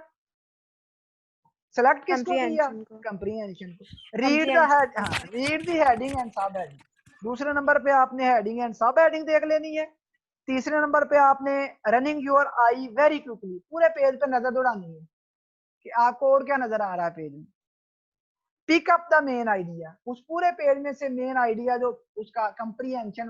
A: सेलेक्ट किसको किया? कंप्रीहेंशन को। रीड द हेडिंग एंड सब हेडिंग। दूसरे नंबर पे आपने हेडिंग एंड सब हेडिंग देख लेनी है। तीसरे नंबर पे आपने running your eye very quickly, पूरे पेज पे नजर दौड़ानी है कि आपको और क्या नजर आ रहा है पेज में। Pick up the main idea, उस पूरे पेज में से मेन आइडिया जो उसका कंप्रीहेंशन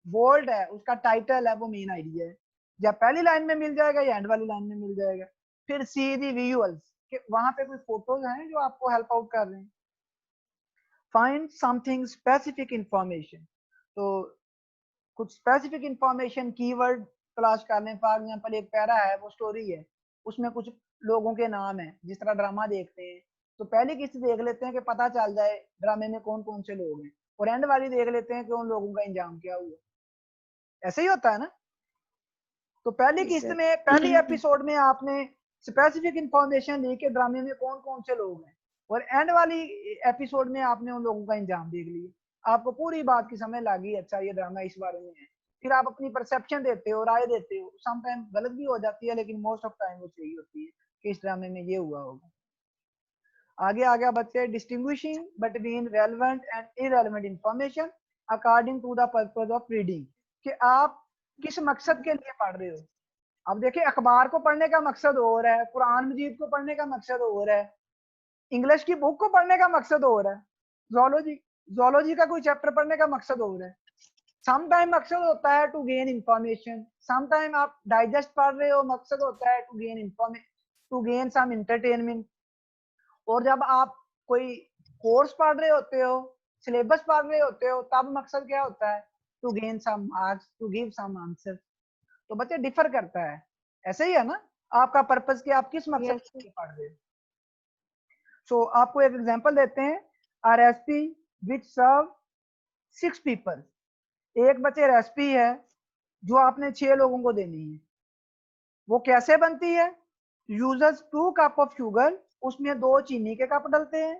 A: वर्ड है, उसका टाइटल है, वो मेन आइडिया है, या पहली लाइन में मिल जाएगा या एंड वाली लाइन में मिल जाएगा। फिर सी दी विजुअल्स, कि वहां पे कोई फोटोज हैं जो आपको हेल्प आउट कर रहे हैं। फाइंड समथिंग स्पेसिफिक इंफॉर्मेशन, तो कुछ स्पेसिफिक इंफॉर्मेशन कीवर्ड तलाश कर लें। फॉर एग्जांपल एक पैरा है, वो स्टोरी है, उसमें कुछ लोगों के नाम है, जिस तरह ड्रामा देखते हैं तो पहली किस्त देख लेते हैं कि पता चल जाए ड्रामे में कौन कौन से लोग हैं, और एंड वाली देख लेते हैं कि उन लोगों का इंजाम क्या हुआ। ऐसे ही होता है ना। तो पहली किस्त में, पहली एपिसोड में आपने स्पेसिफिक इंफॉर्मेशन ली कि ड्रामे में कौन कौन से लोग हैं, और एंड वाली एपिसोड में आपने उन लोगों का इंजाम देख लिया। आपको पूरी बात की समझ लगी, अच्छा ये ड्रामा इस बारे में है। फिर आप अपनी परसेप्शन देते हो, राय देते हो, सम टाइम गलत भी हो जाती है, लेकिन मोस्ट ऑफ टाइम वो सही होती है कि इस ड्रामे में ये हुआ होगा। आगे आ गया बच्चे, distinguishing between relevant and irrelevant information according to the purpose of reading, कि आप किस मकसद के लिए पढ़ रहे हो। अब देखिए, अखबार को पढ़ने का मकसद और है, कुरान मजीद को पढ़ने का मकसद और है, इंग्लिश की बुक को पढ़ने का मकसद और है, जोलॉजी का कोई चैप्टर पढ़ने का मकसद और है। सम टाइम मकसद होता है to gain information, some time आप डाइजेस्ट पढ़ रहे हो, मकसद होता है टू गेन सम एंटरटेनमेंट। और जब आप कोई कोर्स पढ़ रहे होते हो, सिलेबस पढ़ रहे होते हो, तब मकसद क्या होता है? To gain some marks, to give some answer. तो बच्चे डिफर करता है, ऐसे ही है ना, आपका पर्पस कि आप किस मकसद
C: Yes,
A: के लिए पढ़ रहे हो। सो आपको एक एग्जांपल देते हैं, आ रेसिपी विच सर्व 6 पीपल। एक बच्चे रेसिपी है जो आपने 6 लोगों को देनी है। वो कैसे बनती है? यूजर्स 2 कप ऑफ शुगर, उसमें 2 चीनी के कप डलते हैं,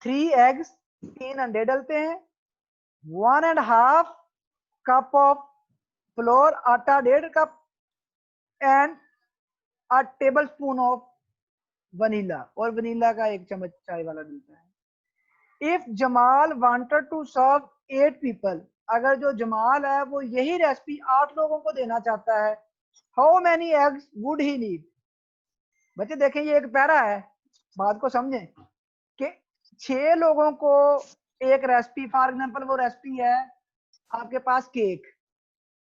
A: 3 एग्स, 3 अंडे डलते हैं, 1.5 कप ऑफ फ्लोर, आटा 1.5 cup, and a tablespoon of vanilla, और वनीला का 1 चम्मच चाय वाला डलता है। If Jamal wanted to serve 8 people, अगर जो जमाल है वो यही रेसिपी 8 लोगों को देना चाहता है, how many eggs would he need? बच्चे देखें, ये एक पैरा है, बात को समझें कि 6 लोगों को एक रेसिपी, फॉर एग्जांपल वो रेसिपी है आपके पास केक,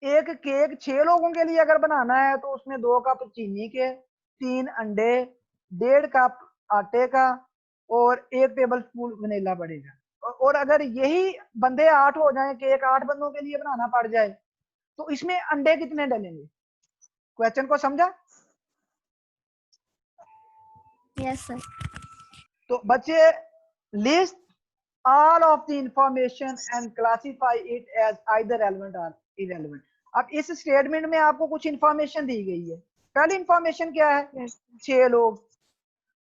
A: एक केक 6 लोगों के लिए अगर बनाना है तो उसमें 2 कप चीनी के, 3 अंडे, 1.5 कप आटे का, और 1 टेबल स्पून वनीला पड़ेगा। और अगर यही बंदे 8 हो जाएं, केक 8 बंदों के लिए बनाना पड़ जाए, तो इसमें अंडे कितने डलेंगे? क्वेश्चन को समझा?
B: Yes sir.
A: तो बच्चे list all of the information and classify it as either relevant or irrelevant। अब इस स्टेटमेंट में आपको कुछ इंफॉर्मेशन दी गई है। पहली इंफॉर्मेशन क्या है?
C: yes,
A: 6 लोग।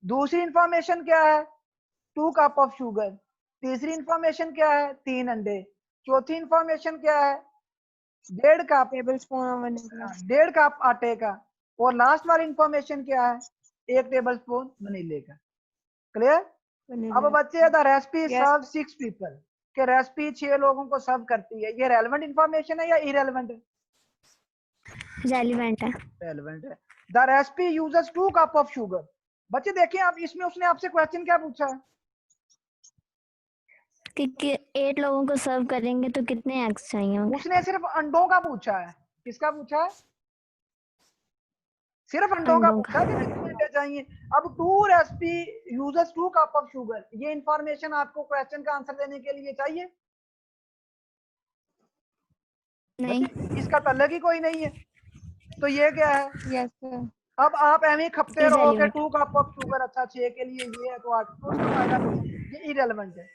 A: दूसरी इंफॉर्मेशन क्या है? 2 कप ऑफ शुगर। तीसरी इंफॉर्मेशन क्या है? 3 अंडे। चौथी इंफॉर्मेशन क्या है? 1.5 cup,
C: tablespoon of vanilla.
A: 1.5 cup आटे का। और लास्ट वाली इंफॉर्मेशन क्या है? 1 टेबल स्पून वनीले का। क्लियर? अब
C: Vanilla.
A: बच्चे, the recipe
C: Yes,
A: serve 6 people, के रेसिपी 6 लोगों को सर्व करती है, ये रेलेवेंट इंफॉर्मेशन है या इरेलेवेंट है?
B: रेलिवेंट है।
A: रेलेवेंट है। The recipe uses 2 cup of sugar. बच्चे देखिए, आप इसमें उसने आपसे क्वेश्चन क्या पूछा है?
B: कि 8 लोगों को सर्व करेंगे तो कितने एग्स चाहिए होंगे?
A: उसने सिर्फ अंडों का पूछा है। किसका पूछा है? सिर्फ अंडों का
B: अंडों
A: पूछा
B: का।
A: कि कितने अंडे चाहिए। अब 2 recipe uses 2 cup of sugar, ये इंफॉर्मेशन आपको क्वेश्चन का आंसर देने के लिए चाहिए?
B: नहीं।
A: बच्चे इसका तल्लक ही कोई नहीं है, तो ये क्या है?
C: yes, sir.
A: अब आप एम खपते रहो कि
B: Irrelevant।
A: 2 कप ऑफ शुगर, अच्छा 6 के लिए ये है तो 8, तो उसका फायदा कोई नहीं, ये इरेलेवेंट है।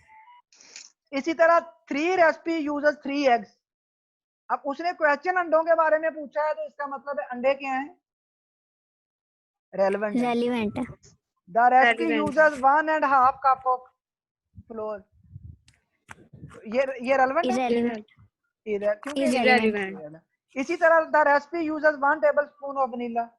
A: इसी तरह 3 रेसिपी यूजेस 3 एग्स। अब उसने क्वेश्चन अंडों के बारे में पूछा है, तो इसका मतलब है अंडे क्या हैं? रेलेवेंट है।
B: रेलिवेंट है।
A: The recipe
C: Relevant.
A: Uses 1.5 cup of floor, ये रेलेवेंट है?
B: इरेलिवेंट।
A: क्योंकि
B: Irrelevant।
C: Irrelevant.
A: इसी तरह the recipe uses 1 table spoon of vanilla.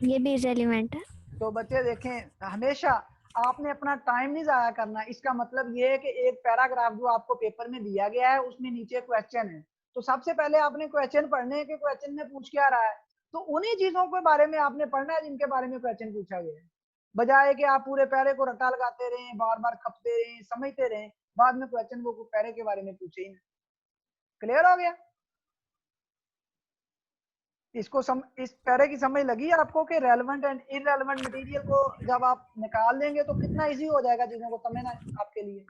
B: ये भी इरेलिवेंट है।
A: तो बच्चे देखें, हमेशा आपने अपना टाइम नहीं जाया करना। इसका मतलब ये है कि एक पैराग्राफ जो आपको पेपर में दिया गया है उसमें नीचे क्वेश्चन है, तो सबसे पहले आपने क्वेश्चन पढ़ने हैं कि क्वेश्चन में पूछ क्या रहा है, तो उन्हीं चीजों के बारे में आपने पढ़ना है जिनके बारे में क्वेश्चन पूछा गया है, बजाय कि आप पूरे पैरे को रट्टा लगाते रहें, बार बार खपते रहें, समझते रहें, बाद में क्वेश्चन वो पैरे के बारे में पूछे ही नहीं। क्लियर हो गया? इस पैरे की समझ लगी आपको कि रेलेवेंट एंड इररेलेवेंट मटेरियल को जब आप निकाल देंगे तो कितना इजी हो जाएगा चीजों को समझना आपके लिए।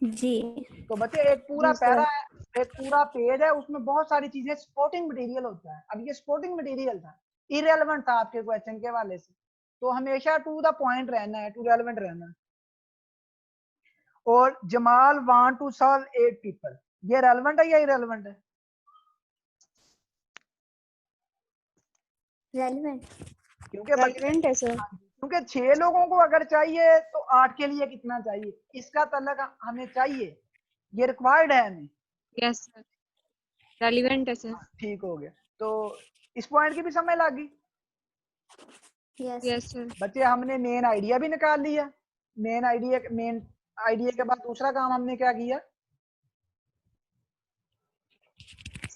B: जी।
A: तो बच्चे एक पूरा
C: जी, सर।
A: पैरा है, एक पूरा पेज है, उसमें बहुत सारी चीजें सपोर्टिंग मटेरियल होता है। अब ये सपोर्टिंग मटेरियल था, इररेलेवेंट था आपके क्वेश्चन के हवाले से, तो हमेशा टू द पॉइंट रहना है, टू रेलेवेंट रहना है। और Jamal want to serve 8 people, ये रेलेवेंट है या इररेलेवेंट है?
B: रेलिवेंट।
A: क्योंकि
C: Relevant है, sir.
A: क्योंकि 6 लोगों को अगर चाहिए तो 8 के लिए कितना चाहिए, इसका तल्लक हमें चाहिए, ये रिक्वायर्ड है हमें।
C: Yes, sir. Relevant है, sir.
A: ठीक हो गया, तो इस पॉइंट की भी समझ लग गई।
B: यस।
C: Yes, sir.
A: बच्चे हमने मेन आइडिया भी निकाल लिया। मेन आइडिया के बाद दूसरा काम हमने क्या किया?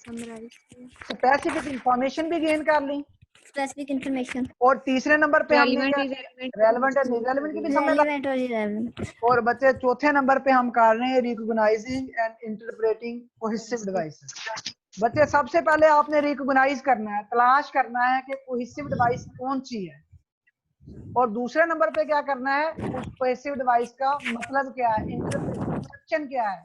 C: Summarize.
A: स्पेसिफिक इंफॉर्मेशन भी गेन कर ली।
B: Specific information.
A: और तीसरे नंबर पे हमने
C: Relevant,
A: क्या,
C: irrelevant.
A: रेलेवेंट एंड इररेलेवेंट की भी समझ लग।
B: रेलिवेंट और इरेलिवेंट।
A: और बच्चे चौथे नंबर पे हम कर रहे हैं recognising and interpreting cohesive devices. बच्चे सबसे पहले आपने रिकॉग्नाइज करना है, तलाश करना है कि कोहेसिव डिवाइस कौन सी है, और दूसरे नंबर पे क्या करना है, उस कोहेसिव डिवाइस का मतलब क्या है, इंटरप्रेशन क्या है?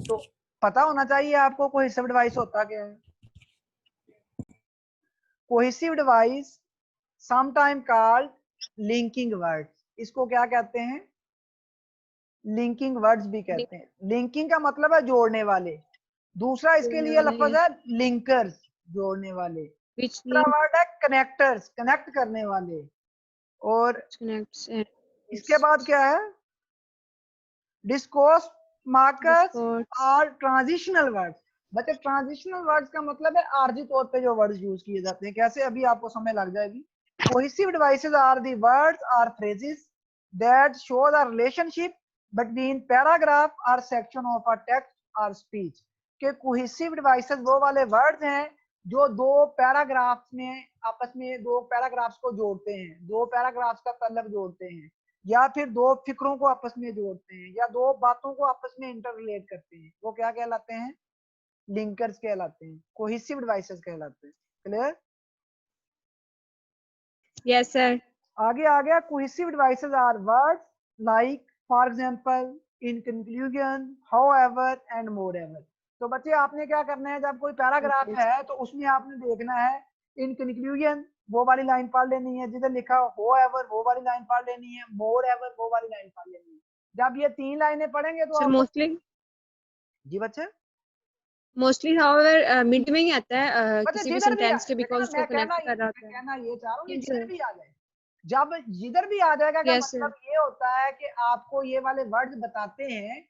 A: तो पता होना चाहिए आपको कोहेसिव डिवाइस होता क्या है। Cohesive device sometime called linking words, इसको क्या कहते हैं, लिंकिंग वर्ड्स भी कहते हैं। लिंकिंग का मतलब है जोड़ने वाले। दूसरा इसके लिए लफ्ज है लिंकर्स, जोड़ने वाले। तीसरा वर्ड है कनेक्टर्स, कनेक्ट करने वाले। और इसके बाद क्या है, डिस्कोर्स मार्कर्स और ट्रांजिशनल वर्ड्स। बच्चे ट्रांजिशनल वर्ड्स का मतलब है आरजी तौर पे जो वर्ड्स यूज किए जाते हैं। कैसे, अभी आपको समझ लग जाएगी। Cohesive devices are the words और phrases that show the relationship between paragraph और सेक्शन ऑफ अ टेक्स्ट और स्पीच। के कोहेसिव डिवाइसेस वो वाले वर्ड्स हैं जो दो पैराग्राफ्स में आपस में, दो पैराग्राफ्स को जोड़ते हैं, दो पैराग्राफ्स का तलब जोड़ते हैं, या फिर दो फिक्रों को आपस में जोड़ते हैं, या दो बातों को आपस में इंटर रिलेट करते हैं। वो क्या कहलाते हैं, लिंकर्स कहलाते हैं, कोहेसिव डिवाइसेस कहलाते हैं। क्लियर?
C: Yes sir.
A: आगे आ गया, cohesive devices are words like for example, in conclusion, however and moreover. तो बच्चे आपने क्या करना है, जब कोई पैराग्राफ है तो उसमें आपने देखना है इन कंक्लूजन वो वाली लाइन पढ़ लेनी है, जिधर लिखा हाउएवर वो वाली लाइन पढ़ लेनी है, मोरएवर वो वाली लाइन पढ़ लेनी है। जब ये तीन लाइनें पढ़ेंगे तो
C: सर
A: आप
C: मोस्टली
A: जी बच्चे
C: हाउएवर मिड में ही आता है
A: बच्चे
C: किसी भी
A: जिधर भी
C: सेंटेंस के, बिकॉज उसको
A: मैं
C: कनेक्ट कर रहा होता है।
A: कहना ये चाह रहा हूँ, ये
C: Yes,
A: जिधर
C: sir.
A: भी आ जाए। जब जिधर भी आ जाएगा का
C: Yes, sir.
A: मतलब ये होता है कि आपको ये वाले वर्ड्स बताते हैं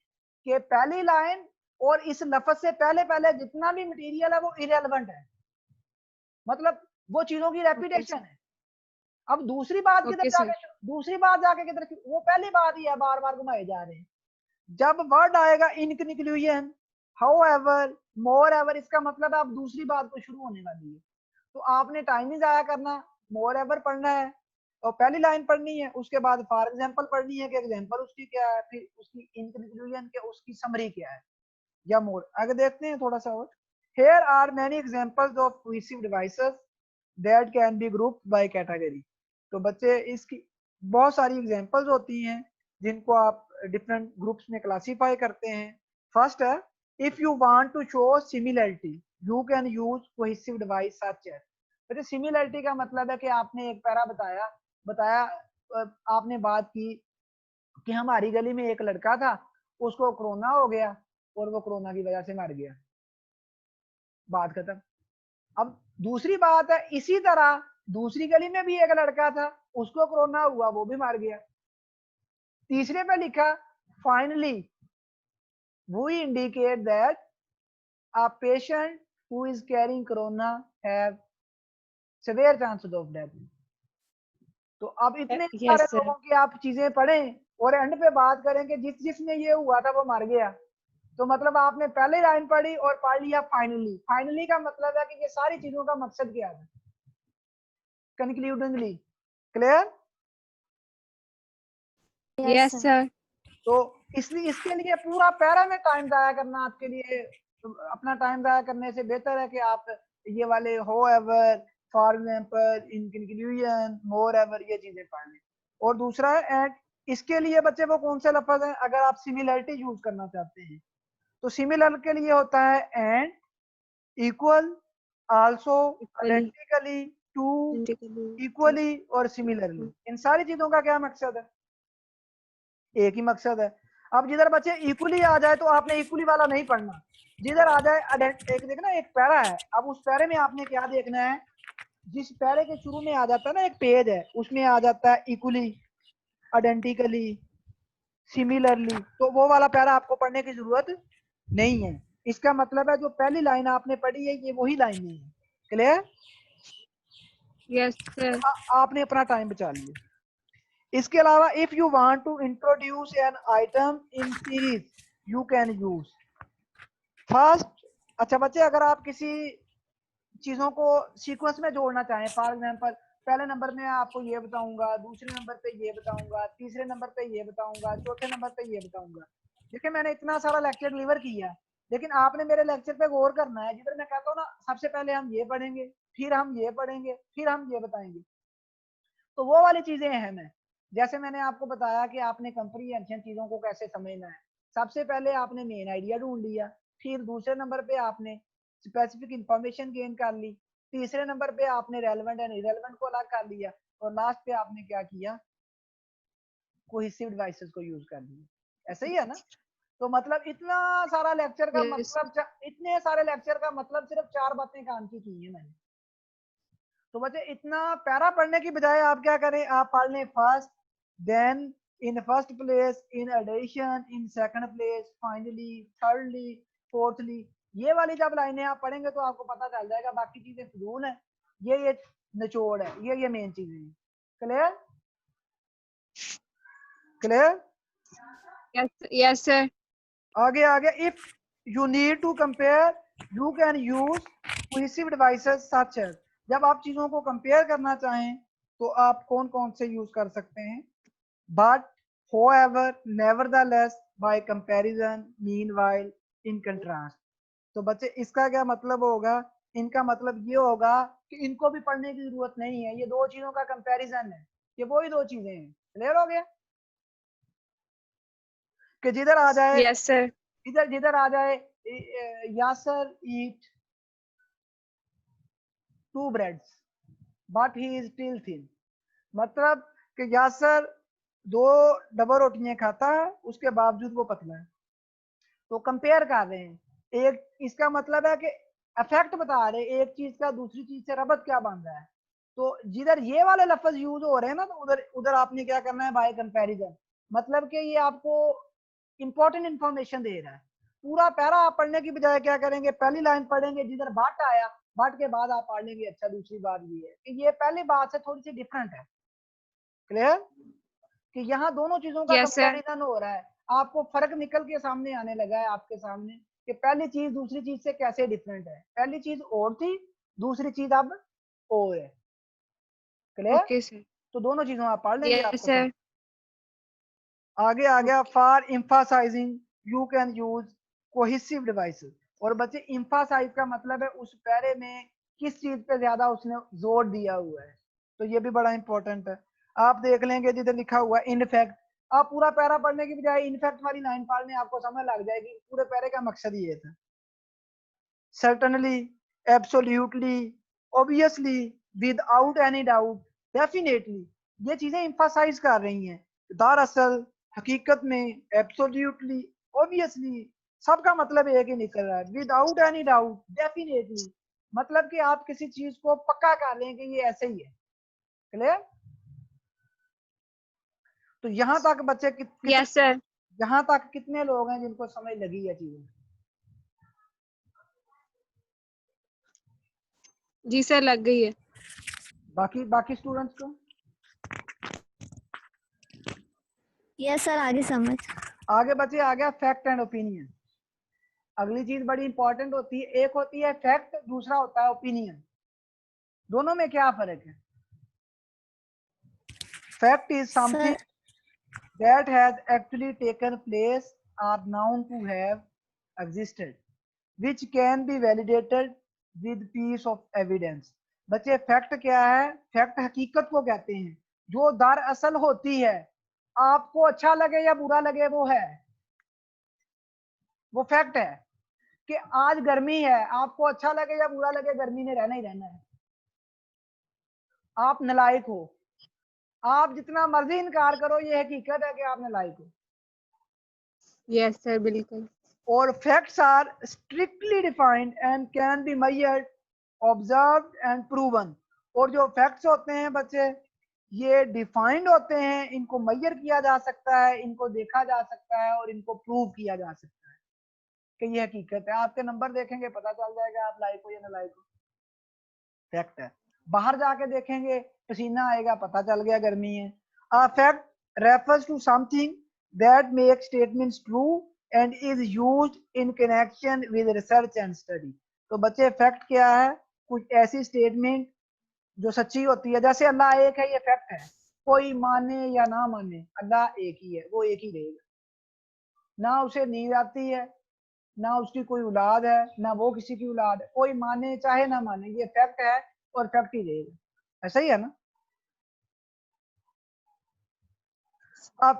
A: कि पहली लाइन और इस लफ्ज से पहले पहले जितना भी मटेरियल है वो इरेलेवेंट है, मतलब वो चीजों की रेपिटेशन है। अब दूसरी बात किधर
C: Okay, sir.
A: जाके, दूसरी बात जाके किधर, वो पहली बात ही है, बार बार घुमाए जा रहे हैं। जब वर्ड आएगा इन कंक्लूजन, हाउएवर, मोरएवर, इसका मतलब है अब दूसरी बात तो शुरू होने वाली है। तो आपने टाइम नहीं जाया करना, मोरएवर पढ़ना है और पहली लाइन पढ़नी है, उसके बाद फॉर एग्जांपल पढ़नी है कि एग्जांपल उसकी क्या है, फिर उसकी इन कंक्लूजन के उसकी समरी क्या है, या मोर। आगे देखते हैं थोड़ा सा और। Here are many examples of cohesive devices that can be grouped by category। तो बच्चे इसकी बहुत सारी एग्जांपल्स होती हैं जिनको आप डिफरेंट ग्रुप्स में क्लासीफाई करते हैं। फर्स्ट है, if you want to show similarity you can use cohesive device such as. बच्चे सिमिलरिटी का मतलब है कि आपने एक पैरा बताया आपने बात की कि हमारी गली में एक लड़का था, उसको कोरोना हो गया और वो कोरोना की वजह से मर गया, बात खत्म। अब दूसरी बात है, इसी तरह दूसरी गली में भी एक लड़का था, उसको कोरोना हुआ, वो भी मर गया। तीसरे पे लिखा, finally we indicate that a patient who is carrying corona have severe chances of death. तो अब इतने सारे
C: Yes, sir.
A: लोगों की आप चीजें पढ़ें और एंड पे बात करें कि जिसने ये हुआ था वो मर गया, तो मतलब आपने पहले लाइन पढ़ी और पढ़ लिया फाइनली। फाइनली का मतलब है कि ये सारी चीजों का मकसद क्या है, कंक्लूडिंगली। क्लियर?
C: Yes, sir.
A: तो इसलिए इसके लिए पूरा पैरा में टाइम जाया करना आपके लिए, अपना टाइम जाया करने से बेहतर है कि आप ये वाले however, for example, in conclusion, moreover ये चीजें पढ़ लें। और दूसरा है एंड। इसके लिए बच्चे वो कौन से लफ्ज हैं, अगर आप सिमिलरिटी यूज करना चाहते हैं तो सिमिलर के लिए होता है and, equal, also,
C: Equally.
A: Identically, to,
C: Identically.
A: Equally और सिमिलरली। इन सारी चीजों का क्या मकसद है, एक ही मकसद है। अब जिधर बच्चे इक्वली आ जाए तो आपने इक्वली वाला नहीं पढ़ना, जिधर आ जाए एक देखना, एक पैरा है, अब उस पैरे में आपने क्या देखना है, जिस पैरे के शुरू में आ जाता है ना एक पेज है, उसमें आ जाता है इक्वली, आइडेंटिकली, सिमिलरली, तो वो वाला पैरा आपको पढ़ने की जरूरत नहीं है। इसका मतलब है जो पहली लाइन आपने पढ़ी है ये वही लाइन नहीं है। क्लियर?
C: Yes, sir.
A: आपने अपना टाइम बचा लिया। इसके अलावा if you want to introduce an item in series you can use first. अच्छा बच्चे, अगर आप किसी चीजों को सीक्वेंस में जोड़ना चाहें, फॉर एग्जांपल पहले नंबर में आपको ये बताऊंगा, दूसरे नंबर पे ये बताऊंगा, तीसरे नंबर पे ये बताऊंगा, चौथे नंबर पे ये बताऊंगा। देखिए मैंने इतना सारा लेक्चर डिलीवर किया, लेकिन आपने मेरे लेक्चर पे गौर करना है। जिधर मैं कहता हूँ ना सबसे पहले हम ये पढ़ेंगे, फिर हम ये पढ़ेंगे, फिर हम ये बताएंगे, तो वो वाली चीजें अहम है। जैसे मैंने आपको बताया कि आपने कंप्रीहेंशन चीजों को कैसे समझना है। सबसे पहले आपने मेन आइडिया ढूंढ लिया, फिर दूसरे नंबर पे आपने स्पेसिफिक इंफॉर्मेशन गेन कर ली, तीसरे नंबर पे आपने रेलेवेंट एंड इरेलेवेंट को अलग कर लिया, और लास्ट पे आपने क्या किया, कोहेसिव डिवाइसेस को यूज कर लिया। ऐसा ही है ना? तो मतलब इतना सारा लेक्चर का
C: Yes.
A: मतलब इतने सारे लेक्चर का मतलब सिर्फ 4 बातें काम की है मैंने। तो बच्चे इतना पैरा पढ़ने की बजाय आप क्या करें, आप पढ़ लें first, then in first place, in addition, in second place, finally, thirdly, fourthly. ये वाली जब लाइनें आप पढ़ेंगे तो आपको पता चल जाएगा, बाकी चीजें फजूल है, ये निचोड़ है, ये मेन चीजें हैं। क्लियर? क्लियर?
C: Yes, sir.
A: आगे आगे, if you need to compare you can use cohesive devices such as, जब आप चीजों को कंपेयर करना चाहें तो आप कौन कौन से यूज कर सकते हैं, but however nevertheless by comparison meanwhile in contrast। तो बच्चे इसका क्या मतलब होगा, इनका मतलब ये होगा कि इनको भी पढ़ने की जरूरत नहीं है, ये दो चीजों का कंपैरिजन है, ये वही दो चीजें हैं। क्लियर हो गया? कि जिधर आ जाए,
C: Yes, sir.
A: इधर जिधर आ जाए यासर ईट 2 breads but he is still thin, मतलब कि यासर 2 डबल रोटियां खाता है उसके बावजूद वो पतला है। तो कंपेयर कर रहे हैं, एक इसका मतलब है कि इफेक्ट बता रहे हैं एक चीज का दूसरी चीज से रबत क्या बन रहा है। तो जिधर ये वाले लफ्ज यूज हो रहे हैं ना, तो उधर उधर आपने क्या करना है, बाय कंपैरिजन, मतलब कि ये आपको इंपॉर्टेंट इंफॉर्मेशन दे रहा है। पूरा पैरा आप पढ़ने की बजाय क्या करेंगे, पहली लाइन पढ़ेंगे, जिधर बाट आया बाट के बाद आप पढ़ लेंगे। अच्छा, दूसरी बात ये है कि ये पहली बात से थोड़ी सी डिफरेंट है। क्लियर? कि यहाँ दोनों चीजों का
C: Yes, sir.
A: कंपैरिजन हो रहा है, आपको फर्क निकल के सामने आने लगा है आपके सामने कि पहली चीज दूसरी चीज से कैसे डिफरेंट है। पहली चीज और थी, दूसरी चीज अब और है। क्लियर?
C: Okay, sir.
A: तो दोनों चीजों आप पढ़ लेंगे,
C: Yes,
A: आपको
C: sir.
A: समझ। आगे आ गया, for emphasising you can use cohesive devices. और बच्चे एम्फासाइज का मतलब है उस पैरे में किस चीज पे ज्यादा उसने जोर दिया हुआ है, तो ये भी बड़ा इंपॉर्टेंट है। आप देख लेंगे जिधर लिखा हुआ है इनफैक्ट, आप पूरा पैरा पढ़ने की बजाय इनफैक्ट वाली लाइन पढ़ने आपको समझ लग जाएगी पूरे पैरे का मकसद ये था। Certainly, absolutely, obviously, without any doubt, definitely, ये चीजें एम्फासाइज कर रही हैं। दरअसल, हकीकत में, एब्सोल्युटली, ऑब्वियसली, सबका मतलब एक ही निकल रहा है, विदाउट एनी डाउट, डेफिनेटली, मतलब कि आप किसी चीज को पक्का कर लें कि ये ऐसे ही है। क्लियर? तो यहाँ तक बच्चे
C: Yes, sir.
A: यहाँ तक कितने लोग हैं जिनको समझ लगी है चीजें?
C: जी सर, लग गई है।
A: बाकी बाकी स्टूडेंट्स को?
B: यस सर, आगे समझ।
A: आगे बच्चे आ गया फैक्ट एंड ओपिनियन। अगली चीज बड़ी इंपॉर्टेंट होती है, एक होती है फैक्ट, दूसरा होता है ओपिनियन। दोनों में क्या फर्क है? Fact is something
B: sir
A: that has actually taken place or known to have existed, which can be validated with piece of evidence। बच्चे फैक्ट क्या है? फैक्ट हकीकत को कहते हैं जो दरअसल होती है, आपको अच्छा लगे या बुरा लगे वो है, वो फैक्ट है। कि आज गर्मी है, आपको अच्छा लगे या बुरा लगे गर्मी ने रहना ही रहना है। आप नालायक हो, आप जितना मर्जी इनकार करो, ये हकीकत है कि आप नालायक हो।
C: यस सर, बिल्कुल।
A: और facts are strictly defined and can be measured, observed and proven. और जो फैक्ट्स होते हैं बच्चे, ये डिफाइंड होते हैं, इनको मेजर किया जा सकता है, इनको देखा जा सकता है और इनको प्रूव किया जा सकता है कि ये हकीकत है। आपके नंबर देखेंगे पता चल जाएगा आप लायक हो या नालायक हो, फैक्ट है। बाहर जाके देखेंगे पसीना आएगा, पता चल गया गर्मी है। A fact refers to something that make statements true and is used in connection with research and study. तो बच्चे फैक्ट क्या है? कुछ ऐसी स्टेटमेंट जो सच्ची होती है, जैसे अल्लाह एक है, ये फैक्ट है। कोई माने या ना माने, अल्लाह एक ही है, वो एक ही रहेगा। ना उसे नींद आती है, ना उसकी कोई औलाद है, ना वो किसी की औलाद है। कोई माने चाहे ना माने, ये फैक्ट है और फैक्ट ही रहेगा। ऐसा ही है ना?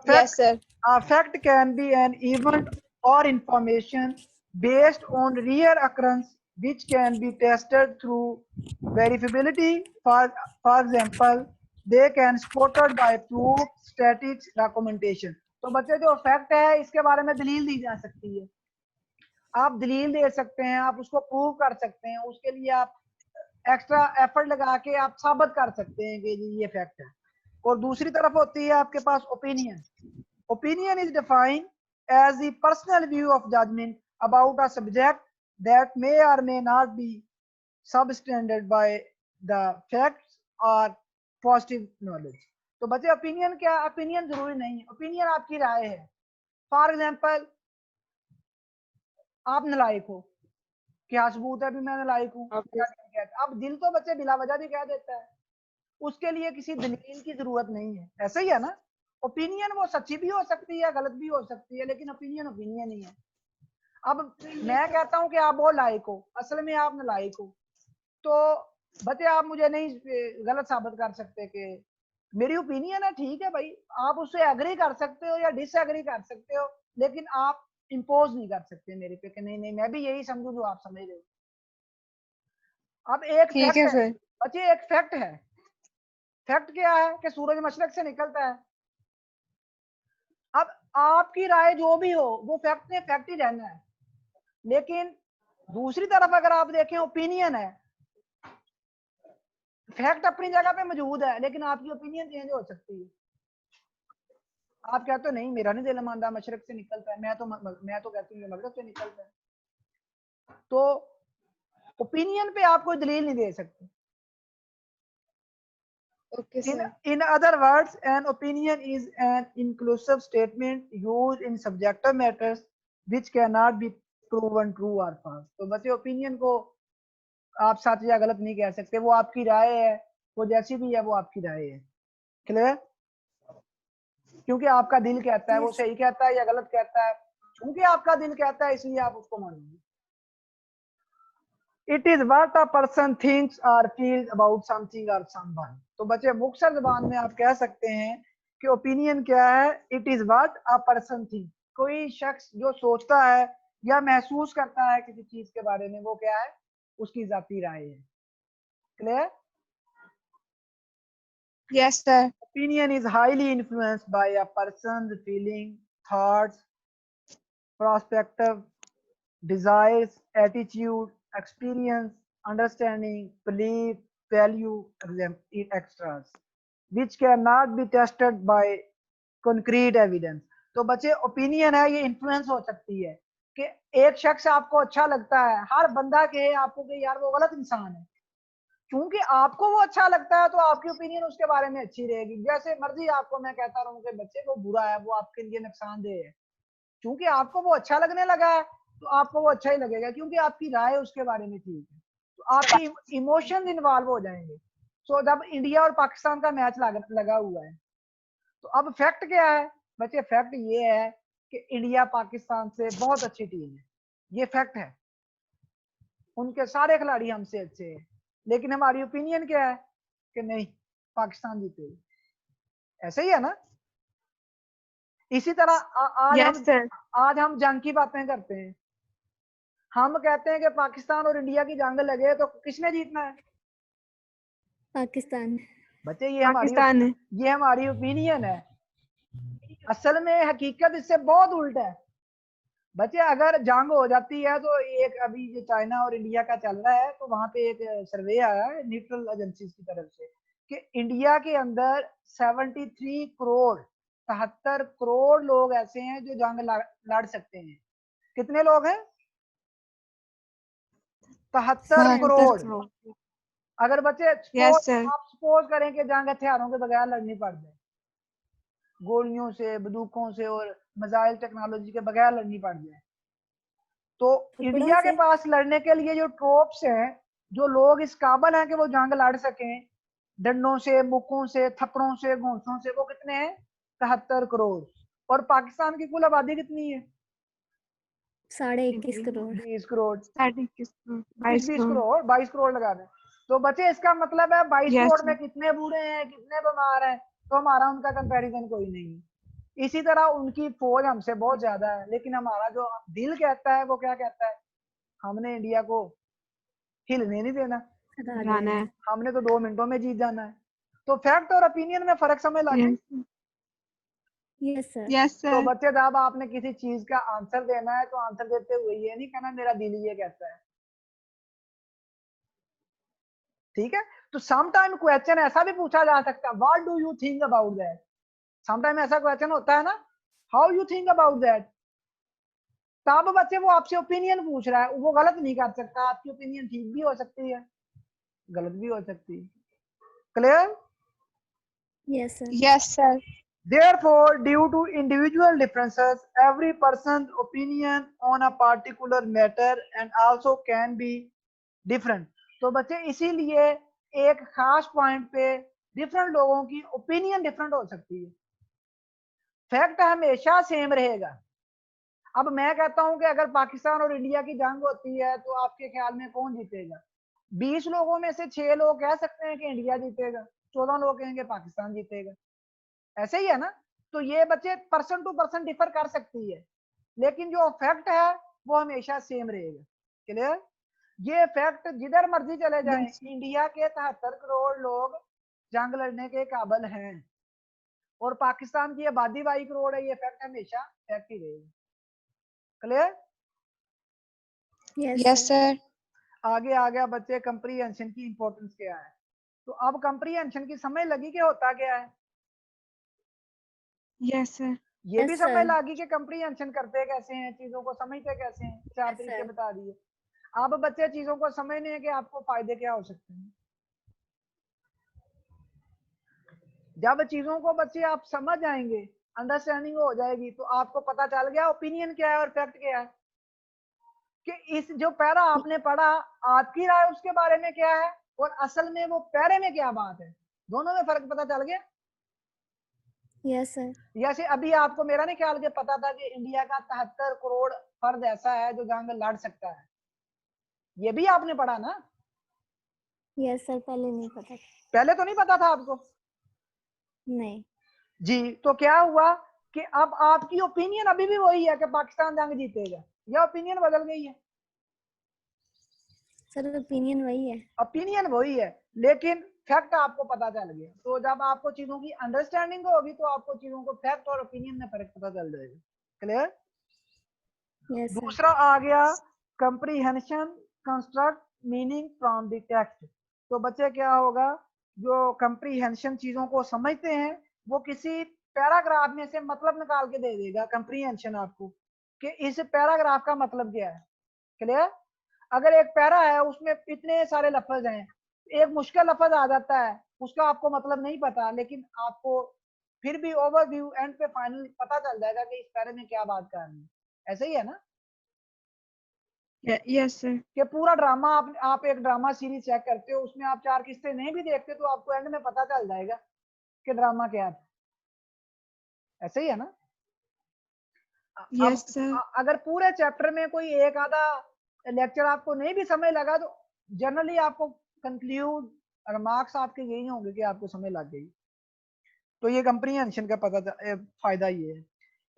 C: Yes sir.
A: A fact can be an event or information based on rare occurrence which can be tested through verifiability. For example, they can spotted by proof, statistics, documentation. तो बच्चे जो फैक्ट है इसके बारे में दलील दी जा सकती है, आप दलील दे सकते हैं, आप उसको प्रूव कर सकते हैं, उसके लिए आप एक्स्ट्रा एफर्ट लगा के आप साबित कर सकते हैं कि ये फैक्ट है। और दूसरी तरफ होती है आपके पास opinion. Opinion is defined as the personal view of judgment about a subject that may or may not be substandard by the facts or positive knowledge. तो बच्चे ओपिनियन क्या, ओपिनियन जरूरी नहीं है, ओपिनियन आपकी राय है। फॉर एग्जाम्पल आप नलायक हो, क्या सबूत है भी मैं नलायक हूँ? अब दिल तो बच्चे बिला वजह भी कह देता है, उसके लिए किसी दलील की जरूरत नहीं है, ऐसा ही है ना। ओपिनियन वो सच्ची भी हो सकती है, गलत भी हो सकती है, लेकिन ओपिनियन ओपिनियन ही है। अब मैं कहता हूं कि आप बहुत लायक हो, असल में आप नालायक हो, तो बच्चे आप मुझे नहीं गलत साबित कर सकते कि मेरी ओपिनियन है, ठीक है भाई, आप उससे एग्री कर सकते हो या डिसएग्री कर सकते हो, लेकिन आप इंपोज नहीं कर सकते मेरे पे कि नहीं नहीं मैं भी यही समझू जो आप समझ रहे हो। अब एक
C: ठीक है सर।
A: बच्चे एक फैक्ट है, फैक्ट क्या है कि सूरज मशरक से निकलता है। अब आपकी राय जो भी हो वो फैक्ट ने फैक्ट ही रहना है, लेकिन दूसरी तरफ अगर आप देखें ओपिनियन है, फैक्ट अपनी जगह पे मौजूद है लेकिन आपकी ओपिनियन चेंज हो सकती है। आप कहते हो नहीं मेरा नहीं दिल मानता मशरक से निकलता है, मैं तो कहती हूँ मगरब से निकलता है, तो ओपिनियन पे आप कोई दलील नहीं दे सकते।
C: Okay, sir.
A: In other words, an opinion is an inclusive statement used in subjective matters which cannot be proven true or false. तो बच्चे ओपिनियन को आप सच या गलत नहीं कह सकते, वो आपकी राय है, वो जैसी भी है वो आपकी राय है। क्लियर? क्योंकि आपका दिल कहता है वो सही कहता है या गलत कहता है, क्योंकि आपका दिल कहता है इसलिए आप उसको मानेंगे। It is what a person thinks or feels about something or someone. तो बच्चे मुख्तसर ज़बान में आप कह सकते हैं कि ओपिनियन क्या है? It is what a person thinks. कोई शख्स जो सोचता है या महसूस करता है किसी चीज के बारे में, वो क्या है? उसकी जाती राय है। Clear?
C: Yes, sir.
A: Opinion is highly influenced by a person's feeling, thoughts, perspective, desires, attitude, experience, understanding, belief, value, extras, which cannot be tested by concrete evidence. तो बच्चे ओपिनियन है, ये इन्फ्लुएंस हो सकती है कि एक शख्स आपको अच्छा लगता है, हर बंदा कहे आपको कि यार वो गलत इंसान है, क्योंकि आपको वो अच्छा लगता है तो आपकी ओपिनियन उसके बारे में अच्छी रहेगी। जैसे मर्जी आपको मैं कहता रहूं कि बच्चे को बुरा है, वो आपके लिए नुकसानदेह है, क्योंकि आपको वो अच्छा लगने लगा है तो आपको वो अच्छा ही लगेगा, क्योंकि आपकी राय उसके बारे में ठीक है, तो आपकी इमोशन इन्वॉल्व हो जाएंगे। सो जब इंडिया और पाकिस्तान का मैच लगा हुआ है, तो अब फैक्ट क्या है बच्चे? फैक्ट ये है कि इंडिया पाकिस्तान से बहुत अच्छी टीम है, ये फैक्ट है, उनके सारे खिलाड़ी हमसे अच्छे हैं, लेकिन हमारी ओपिनियन क्या है कि नहीं पाकिस्तान जीतेगी। ऐसे ही है ना? इसी तरह आज हम जंग की बातें करते हैं, हम कहते हैं कि पाकिस्तान और इंडिया की जंग लगे तो किसने जीतना है?
B: पाकिस्तान।
A: बच्चे ये हमारी ओपिनियन है, असल में हकीकत इससे बहुत उल्टा है। बच्चे अगर जंग हो जाती है तो एक अभी जो चाइना और इंडिया का चल रहा है, तो वहां पे एक सर्वे आया है न्यूट्रल एजेंसीज की तरफ से कि इंडिया के अंदर 73 करोड़ 73 करोड़ लोग ऐसे हैं जो जंग लड़ सकते हैं। कितने लोग हैं? 73 करोड़। अगर बच्चे आप सपोज करें कि जंग हथियारों के बगैर लड़नी पड़ जाए, गोलियों से, बंदूकों से और मिसाइल टेक्नोलॉजी के बगैर लड़नी पड़ जाए, तो इंडिया के पास लड़ने के लिए जो ट्रोप्स हैं, जो लोग इस काबिल हैं कि वो जंग लड़ सकें, डंडों से, मुक्कों से, थप्पड़ों से, घोंसों से, वो कितने हैं? 73 करोड़। और पाकिस्तान की कुल आबादी कितनी है?
B: 21.5 करोड़।
A: 20 करोड़ 22 करोड़ लगा दें, तो बच्चे इसका मतलब है 22 करोड़ में कितने बूढ़े हैं, कितने बीमार हैं, तो हमारा उनका कंपैरिजन कोई नहीं है। इसी तरह उनकी फौज हमसे बहुत ज्यादा है, लेकिन हमारा जो दिल कहता है वो क्या कहता है, हमने इंडिया को हिलने नहीं देना,
C: हराना है।
A: हमने तो 2 मिनटों में जीत जाना है। तो फैक्ट और ओपिनियन में फर्क समझ लगे।
B: Yes sir.
C: यस
A: तो
C: सर।
A: बच्चे जब आपने किसी चीज का आंसर देना है तो आंसर देते हुए ये नहीं कहना मेरा दिल ये कहता है, ठीक है। तो समटाइम क्वेश्चन ऐसा भी पूछा जा सकता है, what do you think about that. Sometime ऐसा क्वेश्चन होता है ना, how you think about that. तब बच्चे वो आपसे ओपिनियन पूछ रहा है, वो गलत नहीं कर सकता, आपकी ओपिनियन ठीक भी हो सकती है, गलत भी हो सकती है। Clear?
B: Yes sir.
C: Yes sir.
A: Therefore, due to individual differences, every person's opinion on a particular matter and also can be different. तो बच्चे इसीलिए एक खास पॉइंट पे डिफरेंट लोगों की ओपिनियन डिफरेंट हो सकती है, फैक्ट हमेशा सेम रहेगा। अब मैं कहता हूं कि अगर पाकिस्तान और इंडिया की जंग होती है तो आपके ख्याल में कौन जीतेगा? 20 लोगों में से 6 लोग कह सकते हैं कि इंडिया जीतेगा, 14 लोग कहेंगे पाकिस्तान जीतेगा, ऐसे ही है ना। तो ये बच्चे पर्सन टू पर्सन डिफर कर सकती है, लेकिन जो फैक्ट है वो हमेशा सेम रहेगा। क्लियर? ये फैक्ट जिधर मर्जी चले जाएं,
C: Yes.
A: इंडिया के 73 करोड़ लोग जंग लड़ने के काबिल हैं और पाकिस्तान की आबादी 22 करोड़ है, ये फैक्ट हमेशा फैक्ट ही रहेगा। क्लियर?
C: Yes sir.
A: आगे आ गया बच्चे कंप्रीहेंशन की इंपॉर्टेंस क्या है। तो अब कंप्रीहेंशन की समझ लगी कि होता क्या है,
C: यस सर।
A: ये भी
B: Yes,
A: समझ
B: sir.
A: लगी कि कंप्रीहेंशन करते कैसे हैं, चीजों को समझते कैसे हैं, 4
B: Yes,
A: तरीके
B: sir.
A: बता दिए। अब बच्चे चीजों को समझने के आपको फायदे क्या हो सकते हैं। जब चीजों को बच्चे आप समझ जाएंगे, अंडरस्टैंडिंग हो जाएगी, तो आपको पता चल गया ओपिनियन क्या है और फैक्ट क्या है, कि इस जो पैरा आपने पढ़ा आपकी राय उसके बारे में क्या है और असल में वो पैरे में क्या बात है, दोनों में फर्क पता चल गया।
B: Yes, sir.
A: जैसे अभी आपको मेरा नहीं ख्याल के पता था कि इंडिया का 73 करोड़ फर्द ऐसा है जो जंग लड़ सकता है, ये भी आपने पढ़ा ना?
B: Yes, sir. पहले नहीं पता था।
A: पहले तो नहीं पता था आपको
B: नहीं
A: जी। तो क्या हुआ कि अब आपकी ओपिनियन अभी भी वही है कि पाकिस्तान जंग जीतेगा, या ओपिनियन बदल गई है?
B: सर, ओपिनियन वही है।
A: ओपिनियन वही है, लेकिन फैक्ट आपको पता चल गया। तो जब आपको चीजों की अंडरस्टैंडिंग होगी तो आपको चीजों को फैक्ट और ओपिनियन में फर्क पता चल जाएगा। क्लियर?
B: Yes, sir.
A: दूसरा आ गया comprehension construct meaning from the text. तो बच्चे क्या होगा, जो कंप्रीहेंशन चीजों को समझते हैं वो किसी पैराग्राफ में से मतलब निकाल के दे देगा कंप्रीहेंशन आपको, कि इस पैराग्राफ का मतलब क्या है। क्लियर? अगर एक पैरा है उसमें इतने सारे लफ्ज हैं, एक मुश्किल लफ्ज आ जाता है उसका आपको मतलब नहीं पता, लेकिन आपको फिर भी ओवरव्यू एंड पे फाइनल पता चल जाएगा कि इस पैरे में क्या बात करनी है। ऐसे ही है ना
C: यस सर।
A: कि पूरा ड्रामा आप एक ड्रामा सीरीज चेक करते हो, उसमें आप 4 किस्से नहीं भी देखते तो आपको एंड में पता चल जाएगा कि ड्रामा क्या था। ऐसे ही है ना। अब
C: यस सर।
A: अगर पूरे चैप्टर में कोई एक आधा लेक्चर आपको नहीं भी समझ लगा तो जनरली आपको कंक्लूड रिमार्क्स आपके यही होंगे कि आपको समझ लग गई। तो ये कंप्रीहेंशन का फायदा ये है।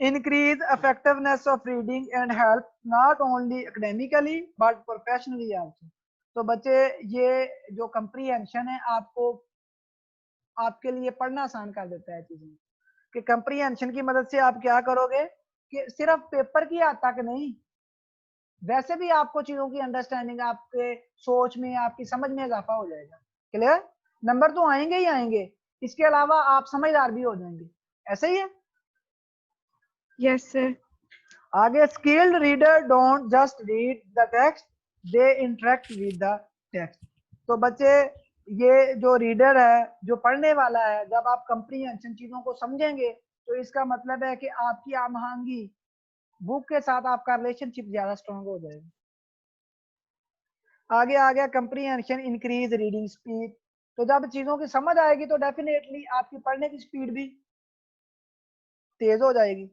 A: increase effectiveness of reading and help not only academically but professionally also। तो बच्चे ये जो कंप्रीहेंशन है आपको आपके लिए पढ़ना आसान कर देता है चीजें, कि कंप्रीहेंशन की मदद से आप क्या करोगे कि सिर्फ पेपर की हद तक नहीं, वैसे भी आपको चीजों की अंडरस्टैंडिंग, आपके सोच में, आपकी समझ में इजाफा हो जाएगा। क्लियर? नंबर तो आएंगे ही आएंगे, इसके अलावा आप समझदार भी हो जाएंगे। ऐसे ही है।
C: Yes sir.
A: आगे skilled reader don't just read the text, they interact with the text. तो बच्चे ये जो रीडर है, जो पढ़ने वाला है, जब आप कंप्रीहेंशन चीजों को समझेंगे तो इसका मतलब है कि आपकी आमहंगी बुक के साथ आपका रिलेशनशिप ज्यादा स्ट्रांग हो जाएगा। आगे आ गया कंप्रीहेंशन इंक्रीज रीडिंग स्पीड। तो जब चीजों की समझ आएगी तो डेफिनेटली आपकी पढ़ने की स्पीड भी तेज हो जाएगी।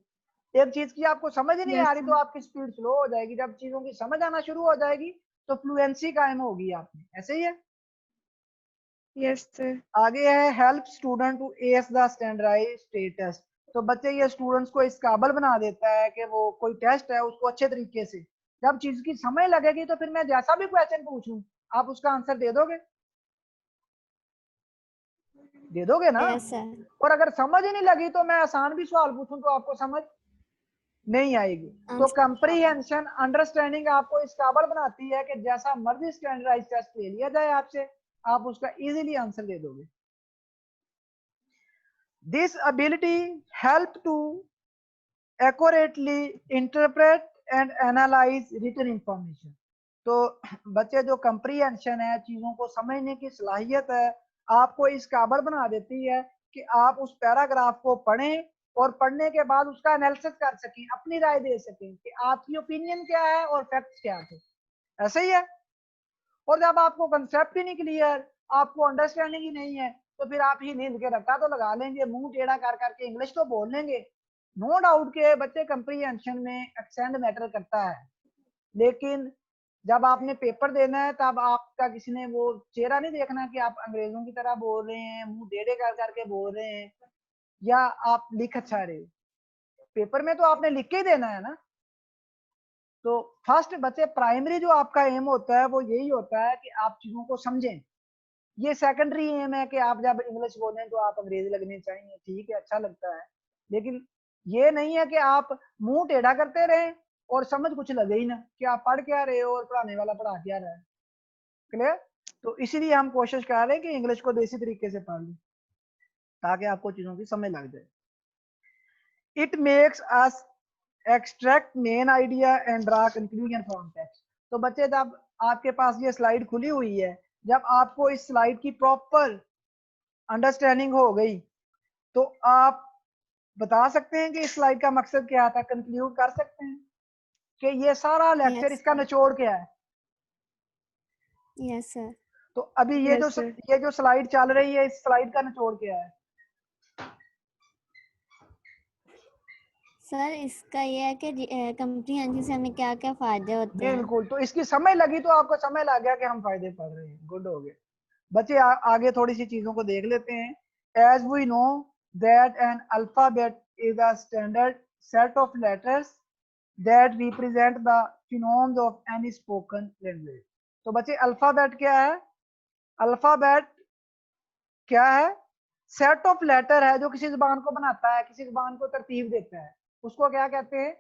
A: एक चीज की आपको समझ ही नहीं आ रही तो आपकी स्पीड स्लो हो जाएगी, जब चीजों की समझ आना शुरू हो जाएगी तो फ्लुएंसी कायम होगी आप में। ऐसे ही है।
C: Yes sir.
A: आगे है help student to ace the standardized test. तो बच्चे ये स्टूडेंट्स को इस काबिल बना देता है कि वो कोई टेस्ट है उसको अच्छे तरीके से, जब चीज की समझ लगेगी तो फिर मैं जैसा भी क्वेश्चन पूछूं आप उसका आंसर दे दोगे, दे दोगे ना।
B: Yes sir.
A: और अगर समझ ही नहीं लगी तो मैं आसान भी सवाल पूछूं तो आपको समझ नहीं आएगी। तो कंप्रीहेंशन अंडरस्टैंडिंग आपको इस काबिल बनाती है कि जैसा मर्जी स्टैंडर्डाइज टेस्ट ले लिया जाए आपसे, आप उसका इजीली आंसर दे दोगे। This ability help to accurately interpret and analyze written information। तो बच्चे जो कंप्रीहेंशन है, चीजों को समझने की सलाहियत है, आपको इस काबिल बना देती है कि आप उस पैराग्राफ को पढ़ें और पढ़ने के बाद उसका एनालिसिस कर सकें, अपनी राय दे सकें कि आपकी ओपिनियन क्या है और फैक्ट्स क्या थे। ऐसे ही है। और जब आपको कंसेप्ट ही नहीं क्लियर, आपको अंडरस्टैंडिंग ही नहीं है, तो फिर आप ही नींद के रट्टा तो लगा लेंगे, मुंह टेढ़ा कर करके इंग्लिश तो बोल लेंगे। नो डाउट के बच्चे कंप्रीहेंशन में एक्सेंट मैटर करता है, लेकिन जब आपने पेपर देना है तब आपका किसी ने वो चेहरा नहीं देखना कि आप अंग्रेजों की तरह बोल रहे हैं, मुंह टेढ़े कर करके बोल रहे हैं, या आप लिख अच्छा रहे हो। पेपर में तो आपने लिख के ही देना है ना। तो फर्स्ट बच्चे प्राइमरी जो आपका एम होता है वो यही होता है कि आप चीजों को समझें। ये सेकेंडरी एम है कि आप जब इंग्लिश बोलें तो आप अंग्रेजी लगने चाहिए, ठीक है, अच्छा लगता है, लेकिन ये नहीं है कि आप मुंह टेढ़ा करते रहें और समझ कुछ लगे ही ना कि आप पढ़ क्या रहे हो और पढ़ाने वाला पढ़ा क्या रहा है। क्लियर। तो इसीलिए हम कोशिश कर रहे हैं कि इंग्लिश को देसी तरीके से पढ़ लें ताकि आपको चीजों की समझ लग जाए। It makes us extract main idea and draw conclusion from text. तो बच्चे जब आपके पास ये स्लाइड खुली हुई है, जब आपको इस स्लाइड की प्रॉपर अंडरस्टैंडिंग हो गई तो आप बता सकते हैं कि इस स्लाइड का मकसद क्या था, कंक्लूड कर सकते हैं कि ये सारा लेक्चर
B: Yes,
A: इसका निचोड़ क्या है।
B: Yes sir.
A: तो अभी
C: Yes, sir.
A: ये जो स्लाइड चल रही है, इस स्लाइड का निचोड़ क्या है।
B: सर इसका ये है कि कंप्रीहेंशन से हमें क्या क्या फायदे होते हैं।
A: बिल्कुल। तो इसकी समझ लगी तो आपको समझ लग गया कि हम फायदे पढ़ रहे हैं, गुड हो गए। बच्चे आगे थोड़ी सी चीजों को देख लेते हैं। As we know that an alphabet is a standard set of letters that represent the phonemes of any spoken language. तो बच्चे अल्फाबेट क्या है, अल्फाबेट क्या है, सेट ऑफ लेटर है जो किसी जुबान को बनाता है, किसी जुबान को तरतीब देता है, उसको क्या कहते हैं,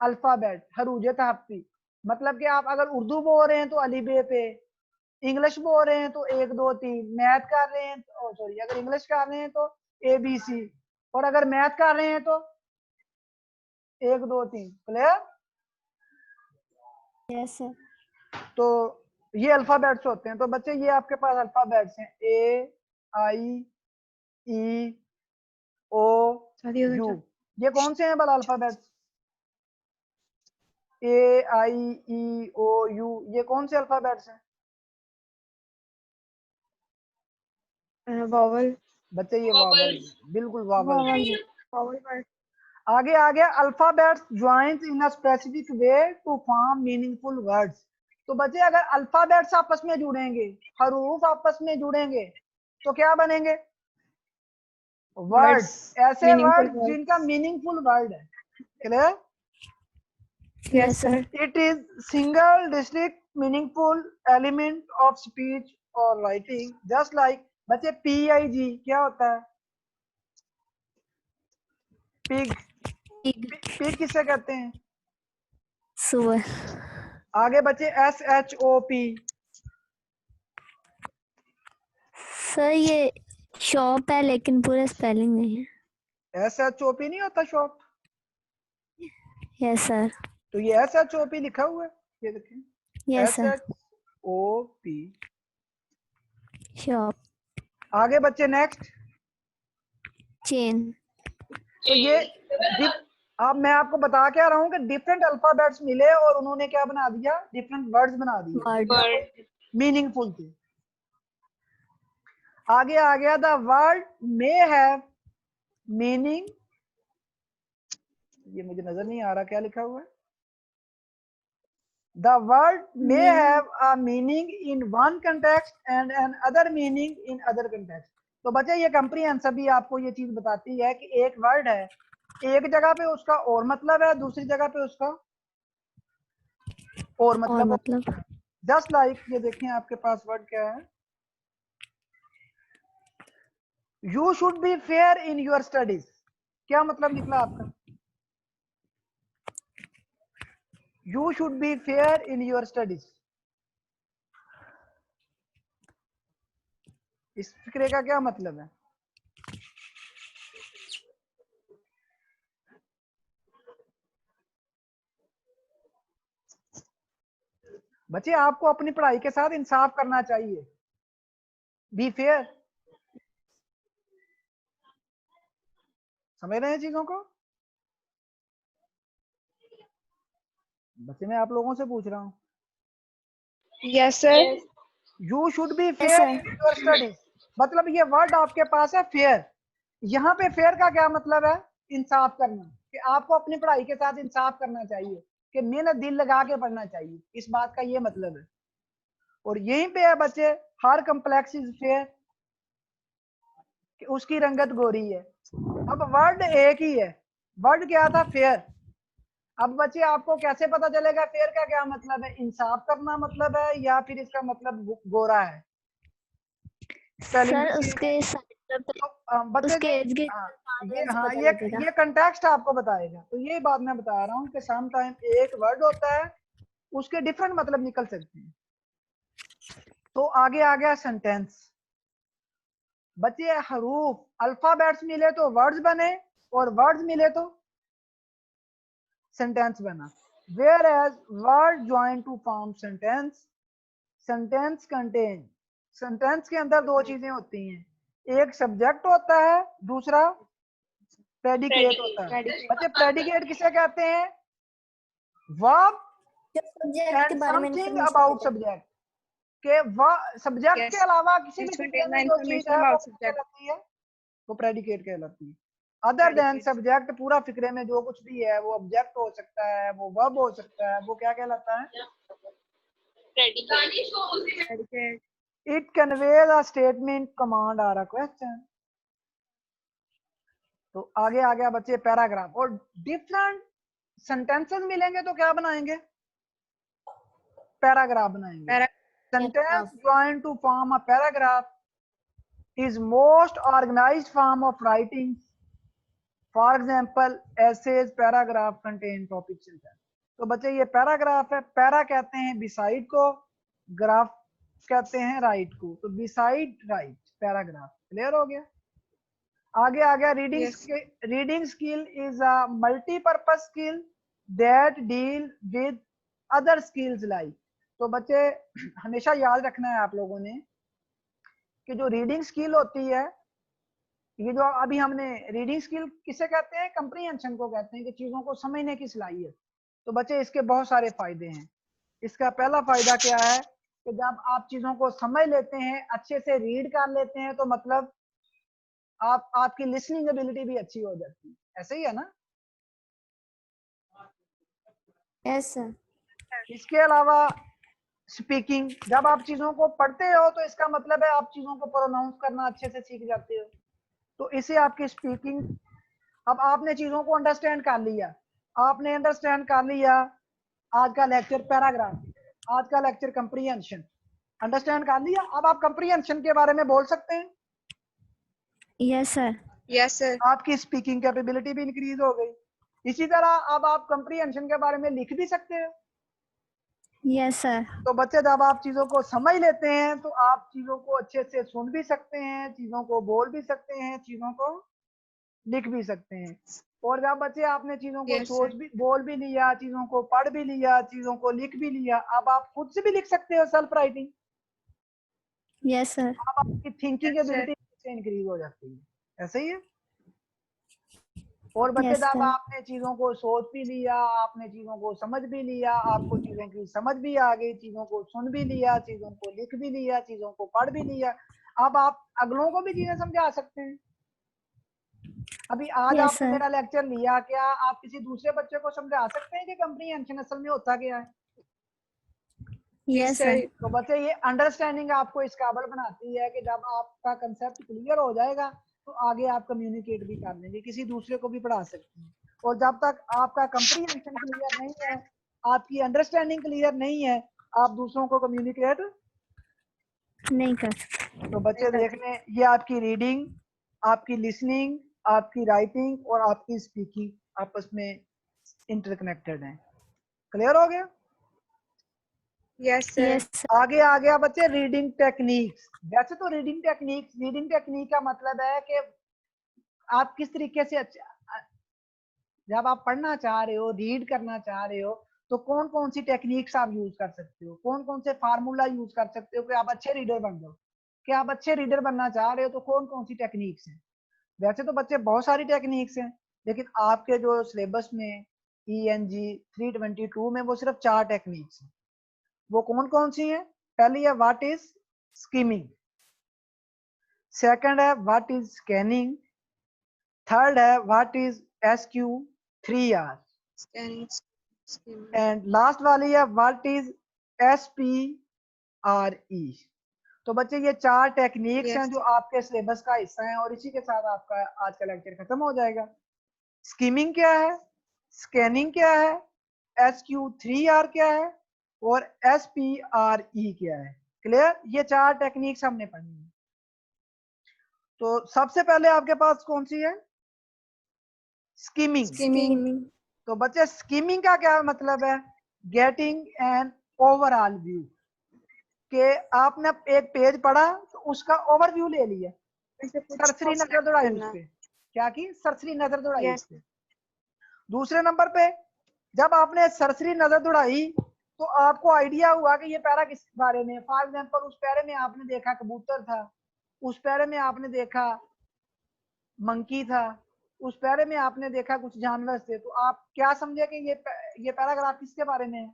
A: अल्फाबेट, हरूज तहफ़्फ़ी। मतलब कि आप अगर उर्दू बोल रहे हैं तो अली बे पे, इंग्लिश बोल रहे हैं तो 1 2 3, मैथ कर रहे हैं तो सॉरी अगर इंग्लिश कर रहे हैं तो ABC, और अगर मैथ कर रहे हैं तो 1 2 3। क्लियर।
B: Yes sir.
A: तो ये अल्फाबेट्स होते हैं। तो बच्चे ये आपके पास अल्फाबेट्स हैं A I E O U। ये कौन से हैं भला अल्फाबेट्स, AIE OU, ये कौन से अल्फाबेट्स हैं
C: Vowel.
A: बच्चे, ये वावल, बिल्कुल वावल।
C: Vowel part.
A: आगे आ गया alphabets joins in a specific way to form meaningful words. तो बच्चे अगर अल्फाबेट्स आपस में जुड़ेंगे, हरूफ आपस में जुड़ेंगे तो क्या बनेंगे, वर्ड्स, ऐसे
C: Meaningful
A: वर्ड
C: words.
A: जिनका मीनिंगफुल वर्ड है। Clear.
C: Yes, sir.
A: It is single district meaningful element of speech और राइटिंग जस्ट लाइक। बच्चे PIG क्या होता है, पिग, पिग किसे कहते हैं।
B: सुअर।
A: आगे बच्चे SHOP,
B: सर ये शॉप है लेकिन पूरा स्पेलिंग नहीं है।
A: SHOP नहीं होता शॉप,
B: यस सर।
A: तो ये SHOP लिखा हुआ है, ये देखें
B: यस सर।
A: SHOP।
B: शॉप।
A: आगे बच्चे नेक्स्ट।
B: चेन।
A: तो ये अब मैं आपको बता क्या रहा हूँ कि डिफरेंट अल्फाबेट्स मिले और उन्होंने क्या बना दिया, डिफरेंट वर्ड्स बना दिए,
B: वर्ड।
A: मीनिंगफुल थे। आगे आ गया the word may have meaning, ये मुझे नजर नहीं आ रहा क्या लिखा हुआ है, the word may have a meaning in one context and another meaning in other context. तो बच्चे ये कंप्रीहेंशन भी आपको ये चीज बताती है कि एक वर्ड है, एक जगह पे उसका और मतलब है, दूसरी जगह पे उसका और
B: और
A: मतलब।
B: मतलब
A: जस्ट लाइक ये देखें आपके पास वर्ड क्या है, you should be fair in your studies. क्या मतलब निकला आपका? You should be fair in your studies. इस फिक्रे का क्या मतलब है? बच्चे आपको अपनी पढ़ाई के साथ इंसाफ करना चाहिए, बी फेयर। समझ रहे हैं चीजों को? बच्चे मैं आप लोगों से पूछ रहा हूँ।
C: Yes sir.
A: You should be
B: Yes,
A: fair
B: sir.
A: In your studies, मतलब ये वर्ड आपके पास है फेयर। यहाँ पे फेयर का क्या मतलब है? इंसाफ करना, कि आपको अपनी पढ़ाई के साथ इंसाफ करना चाहिए, कि मेहनत दिल लगा के पढ़ना चाहिए, इस बात का ये मतलब है। और यहीं पे है बच्चे, हर कम्प्लेक्स इज फेयर, कि उसकी रंगत गोरी है। अब वर्ड एक ही है, वर्ड क्या था? फेयर। अब बच्चे आपको कैसे पता चलेगा फेयर का क्या मतलब है? इंसाफ करना मतलब है, या फिर इसका मतलब गोरा है? स्पेलिंग
B: सर
A: भी सेम
B: उसके
A: है।
B: साइड पे
A: तो बच्चे
B: उसके
A: जो
B: एज के
A: हाँ,
B: हिसाब से
A: हाँ
B: पता लगेगा।
A: ये कंटेक्स्ट आपको बताएगा। तो ये बात मैं बता रहा हूँ कि सम टाइम एक वर्ड होता है, उसके डिफरेंट मतलब निकल सकते हैं। तो आगे आ गया सेंटेंस। बच्चे हरूफ अल्फाबेट्स मिले तो वर्ड्स बने, और वर्ड्स मिले तो सेंटेंस बना। Whereas word join to form sentence, sentence contain. Sentence के अंदर दो चीजें होती हैं, एक सब्जेक्ट होता है, दूसरा प्रेडिकेट होता है। बच्चे प्रेडिकेट किसे कहते हैं? वर्ब
B: जब सब्जेक्ट के
A: एंड
B: बारे में
A: समथिंग
B: इंफॉर्मेशन
A: अबाउट
B: देता है।
A: सब्जेक्ट, के सब्जेक्ट के
C: यस,
A: अलावा किसी भी
C: which
A: फिक्रे
C: contain the
A: में जो चीज
C: information
A: है वो
C: about
A: क्या
C: subject.
A: कहलाती है? वो प्रेडिकेट कहलाती है। Other than
C: Predicate.
A: सब्जेक्ट, पूरा फिक्रे में जो कुछ भी है, वो ऑब्जेक्ट हो सकता है, वो वर्ब हो सकता है, वो क्या कहलाता है?
C: Predicate.
A: It conveys a statement, command और अ क्वेश्चन। तो आगे आ गया बच्चे पैराग्राफ। और डिफरेंट सेंटेंसेस मिलेंगे तो क्या बनाएंगे? पैराग्राफ बनाएंगे। Sentence join to form a paragraph is most organized form of writing. For example, essays, paragraph contain topic sentence. तो बच्चे ये पैराग्राफ है, पैरा कहते हैं बिसाइड को, ग्राफ कहते हैं राइट को। तो बिसाइड राइट पैराग्राफ। क्लियर हो गया? आगे आ गया reading.
C: Yes.
A: Reading skill is a multipurpose skill that deal with other skills like. तो बच्चे हमेशा याद रखना है आप लोगों ने कि जो रीडिंग स्किल होती है, ये जो अभी हमने रीडिंग स्किल किसे कहते हैं? कंप्रीहेंशन को कहते हैं, कि चीजों को समझने की सलाहियत। तो बच्चे इसके बहुत सारे फायदे हैं। इसका पहला फायदा क्या है कि जब आप चीजों को समझ लेते हैं, अच्छे से रीड कर लेते हैं, तो मतलब आपकी लिसनिंग एबिलिटी भी अच्छी हो जाती है। ऐसे ही है ना?
B: Yes sir.
A: इसके अलावा स्पीकिंग, जब आप चीजों को पढ़ते हो तो इसका मतलब है आप चीजों को प्रोनाउंस करना अच्छे से सीख जाते हो, तो इससे आपकी स्पीकिंग। अब आपने चीजों को अंडरस्टैंड कर लिया, आपने अंडरस्टैंड कर लिया। आज का लेक्चर पैराग्राफ, आज का लेक्चर कंप्रीहेंशन, अंडरस्टैंड कर लिया। अब आप कंप्रीहेंशन के बारे में बोल सकते हैं।
B: Yes sir.
C: Yes sir.
A: आपकी स्पीकिंग कैपेबिलिटी भी इंक्रीज हो गई। इसी तरह अब आप कंप्रीहेंशन के बारे में लिख भी सकते हो।
B: Yes sir.
A: तो बच्चे जब आप चीजों को समझ लेते हैं तो आप चीजों को अच्छे से सुन भी सकते हैं, चीजों को बोल भी सकते हैं, चीजों को लिख भी सकते हैं। और जब बच्चे आपने चीजों को
C: Yes sir.
A: सोच भी, बोल भी लिया, चीजों को पढ़ भी लिया, चीजों को लिख भी लिया, अब आप खुद से भी लिख सकते हो, सेल्फ राइटिंग।
B: Yes sir.
A: अब आपकी thinking
C: Yes sir.
A: Ability increase हो जाती है। ऐसे ही है। और बच्चे
B: यस
A: जब
B: सर।
A: आपने चीजों को सोच भी लिया, आपने चीजों को समझ भी लिया, आपको चीजों की समझ भी आ गई, चीजों को सुन भी लिया, चीजों को लिख भी लिया, चीजों को पढ़ भी लिया, अब आप अगलों को भी चीजें समझा सकते हैं। अभी आज
B: यस
A: आपने
B: सर।
A: मेरा लेक्चर लिया, क्या आप किसी दूसरे बच्चे को समझा सकते हैं कि कंप्रीहेंशन असल में होता क्या है?
B: Yes sir.
A: तो बच्चे ये अंडरस्टैंडिंग आपको इस काबिल बनाती है कि जब आपका कंसेप्ट क्लियर हो जाएगा तो आगे आप कम्युनिकेट भी कर लेंगे, किसी दूसरे को भी पढ़ा सकते हैं। और जब तक आपका कंप्रीहेंशन क्लियर नहीं है, आपकी अंडरस्टैंडिंग क्लियर नहीं है, आप दूसरों को कम्युनिकेट
B: नहीं कर सकते।
A: तो बच्चे देख लें, ये आपकी रीडिंग, आपकी लिसनिंग, आपकी राइटिंग और आपकी स्पीकिंग आपस में इंटरकनेक्टेड हैं। क्लियर हो गया?
C: Yes sir.
B: Yes sir.
A: आगे आ गया बच्चे रीडिंग टेक्निक्स। वैसे तो रीडिंग टेक्निक का मतलब है कि आप किस तरीके से जब आप पढ़ना चाह रहे हो, रीड करना चाह रहे हो, तो कौन कौन सी टेक्निक्स आप यूज कर सकते हो, कौन कौन से फार्मूला यूज कर सकते हो कि आप अच्छे रीडर बन जाओ। कि आप अच्छे रीडर बनना चाह रहे हो तो कौन कौन सी टेक्निक्स हैं? वैसे तो बच्चे बहुत सारी टेक्निक्स हैं, लेकिन आपके जो सिलेबस में ENG 322 में वो सिर्फ 4 टेक्निक्स हैं। वो कौन कौन सी हैं? पहली है व्हाट इज स्कीमिंग, सेकंड है व्हाट इज स्कैनिंग, थर्ड है what is SQ3R, and last वाली है व्हाट इज SPRE। तो बच्चे ये 4 टेक्निक्स हैं जो आपके सिलेबस का हिस्सा हैं, और इसी के साथ आपका आज का लेक्चर खत्म हो जाएगा। स्कीमिंग क्या है, स्कैनिंग क्या है, SQ3R क्या है और SPRE क्या है। क्लियर? ये 4 टेक्निक्स हमने पढ़नी है। तो सबसे पहले आपके पास कौन सी है? स्कीमिंग। तो बच्चे स्कीमिंग का क्या मतलब है? गेटिंग एन ओवरऑल व्यू, कि आपने एक पेज पढ़ा तो उसका ओवरव्यू ले लिया, सरसरी नजर दौड़ाई उस पे। क्या की? सरसरी नजर दौड़ाई उस पे। दूसरे नंबर पे जब आपने सरसरी नजर दौड़ाई तो आपको आइडिया हुआ कि ये पैरा किस बारे में। फॉर एग्जांपल उस पैरे में आपने देखा कबूतर था, उस पैरे में आपने देखा मंकी था, उस पैरे में आपने देखा कुछ जानवर थे, तो आप क्या समझे कि ये पैराग्राफ किसके बारे में है?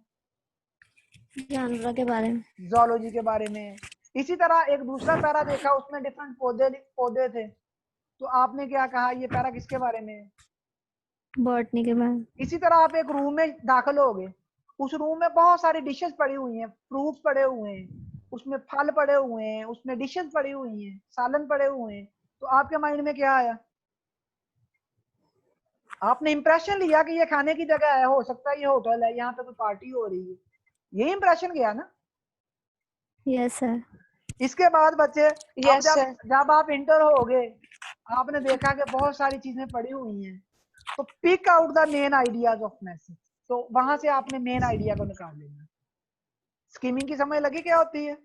B: जानवरों के बारे में।
A: ज़ूलॉजी के बारे में। इसी तरह एक दूसरा पैरा देखा, उसमें डिफरेंट पौधे थे, तो आपने क्या कहा? ये पैरा किसके बारे में है?
B: बॉटनी के बारे में।
A: इसी तरह आप एक रूम में दाखिल हो गए, उस रूम में बहुत सारी डिशेस पड़ी हुई हैं, फ्रूट्स पड़े हुए हैं, उसमें फल पड़े हुए हैं, उसमें डिशेस पड़ी हुई हैं, सालन पड़े हुए हैं, तो आपके माइंड में क्या आया? आपने इंप्रेशन लिया कि ये खाने की जगह है, हो सकता है ये होटल है, यहाँ पे कोई पार्टी हो रही है, यही इंप्रेशन गया ना।
B: Yes sir.
A: इसके बाद बच्चे अब जब आप इंटर हो गए, आपने देखा कि बहुत सारी चीजें पड़ी हुई हैं, तो pick out the main ideas of message, तो वहां से आपने मेन आइडिया को निकाल लेना। स्कीमिंग की समझ लगी क्या होती है?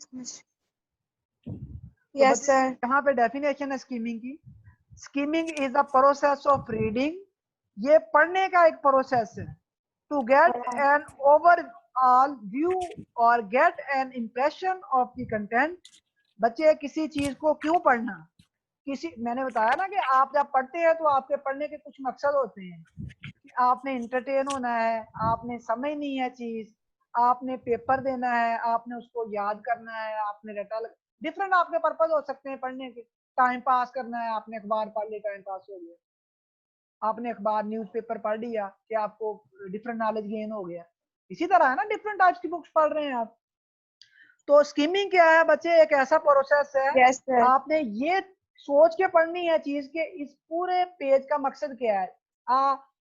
C: Yes sir.
A: यहाँ पे डेफिनेशन है स्कीमिंग की। Skimming is the process of reading, ये पढ़ने का एक प्रोसेस है, to get an overall view और get an impression of the content. बच्चे किसी चीज को क्यों पढ़ना? मैंने बताया ना कि आप जब पढ़ते हैं तो आपके पढ़ने के कुछ मकसद होते हैं, कि आपने इंटरटेन होना है, आपने समझनी है चीज, आपने पेपर देना है, आपने उसको याद करना है, आपने रटा डिफरेंट आपके पर्पज हो सकते हैं पढ़ने के। टाइम पास करना है, आपने अखबार पढ़ लिया, टाइम पास हो गया, आपने अखबार न्यूज़पेपर पढ़ लिया कि आपको डिफरेंट नॉलेज गेन हो गया। इसी तरह है ना, डिफरेंट टाइप्स की बुक्स पढ़ रहे हैं आप। तो स्कीमिंग क्या है बच्चे? एक ऐसा प्रोसेस है, आपने ये सोच के पढ़नी है चीज के इस पूरे पेज का मकसद क्या है।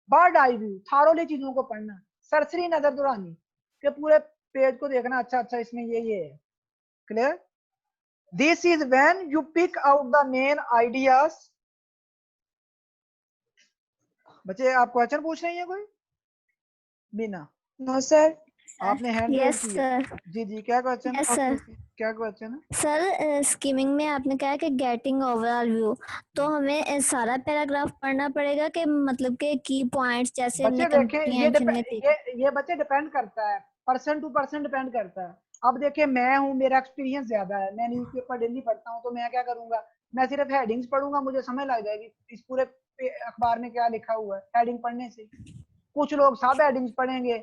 A: बर्ड आई व्यू, थारोली चीजों को पढ़ना, सरसरी नजर दौड़ानी कि पूरे पेज को देखना, अच्छा अच्छा इसमें ये है। Clear? This is when you pick out the main ideas. बच्चे आप क्वेश्चन पूछ रही हैं कोई? बिना?
C: No sir.
A: आपने हैंड रेज
B: यस
A: किया?
B: सर।
A: जी जी, क्या क्वेश्चन है?
B: Yes sir.
A: क्या क्वेश्चन है?
B: सर स्कीमिंग में आपने कहा कि गेटिंग ओवरऑल व्यू, तो हमें सारा पैराग्राफ पढ़ना पड़ेगा कि मतलब के की पॉइंट्स जैसे
A: बच्चे देखें, ये बच्चे डिपेंड करता है, पर्सन टू पर्सन डिपेंड करता है। अब देखिए मैं हूँ, मेरा एक्सपीरियंस ज्यादा है, मैं न्यूज़पेपर डेली पढ़ता हूँ, तो मैं क्या करूंगा, मैं सिर्फ हेडिंग्स पढ़ूंगा, मुझे समझ लग जाएगी इस पूरे अखबार में क्या लिखा हुआ है हेडिंग पढ़ने से। कुछ लोग सब हेडिंग्स पढ़ेंगे,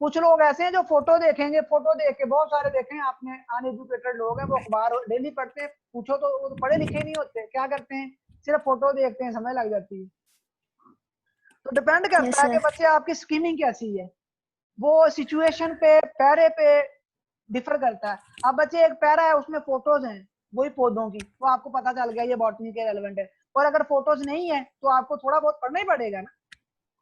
A: कुछ लोग ऐसे हैं जो फोटो देखेंगे, फोटो देख के, बहुत सारे देखें आपने, अनएजुकेटेड लोग हैं, वो अखबार डेली पढ़ते हैं, पूछो तो वो पढ़े लिखे नहीं होते, क्या करते हैं, सिर्फ फोटो देखते हैं, समझ लग जाती है। तो डिपेंड करता है कि बच्चे आपकी स्कीमिंग कैसी है, वो सिचुएशन पे, पैरे पे, डिफर करता है। अब बच्चे एक पैरा है उसमें फोटोज हैं वही पौधों की, तो आपको पता चल गया ये बॉटनी के रेलेवेंट है। और अगर फोटोज नहीं है तो आपको थोड़ा बहुत पढ़ना ही पड़ेगा ना,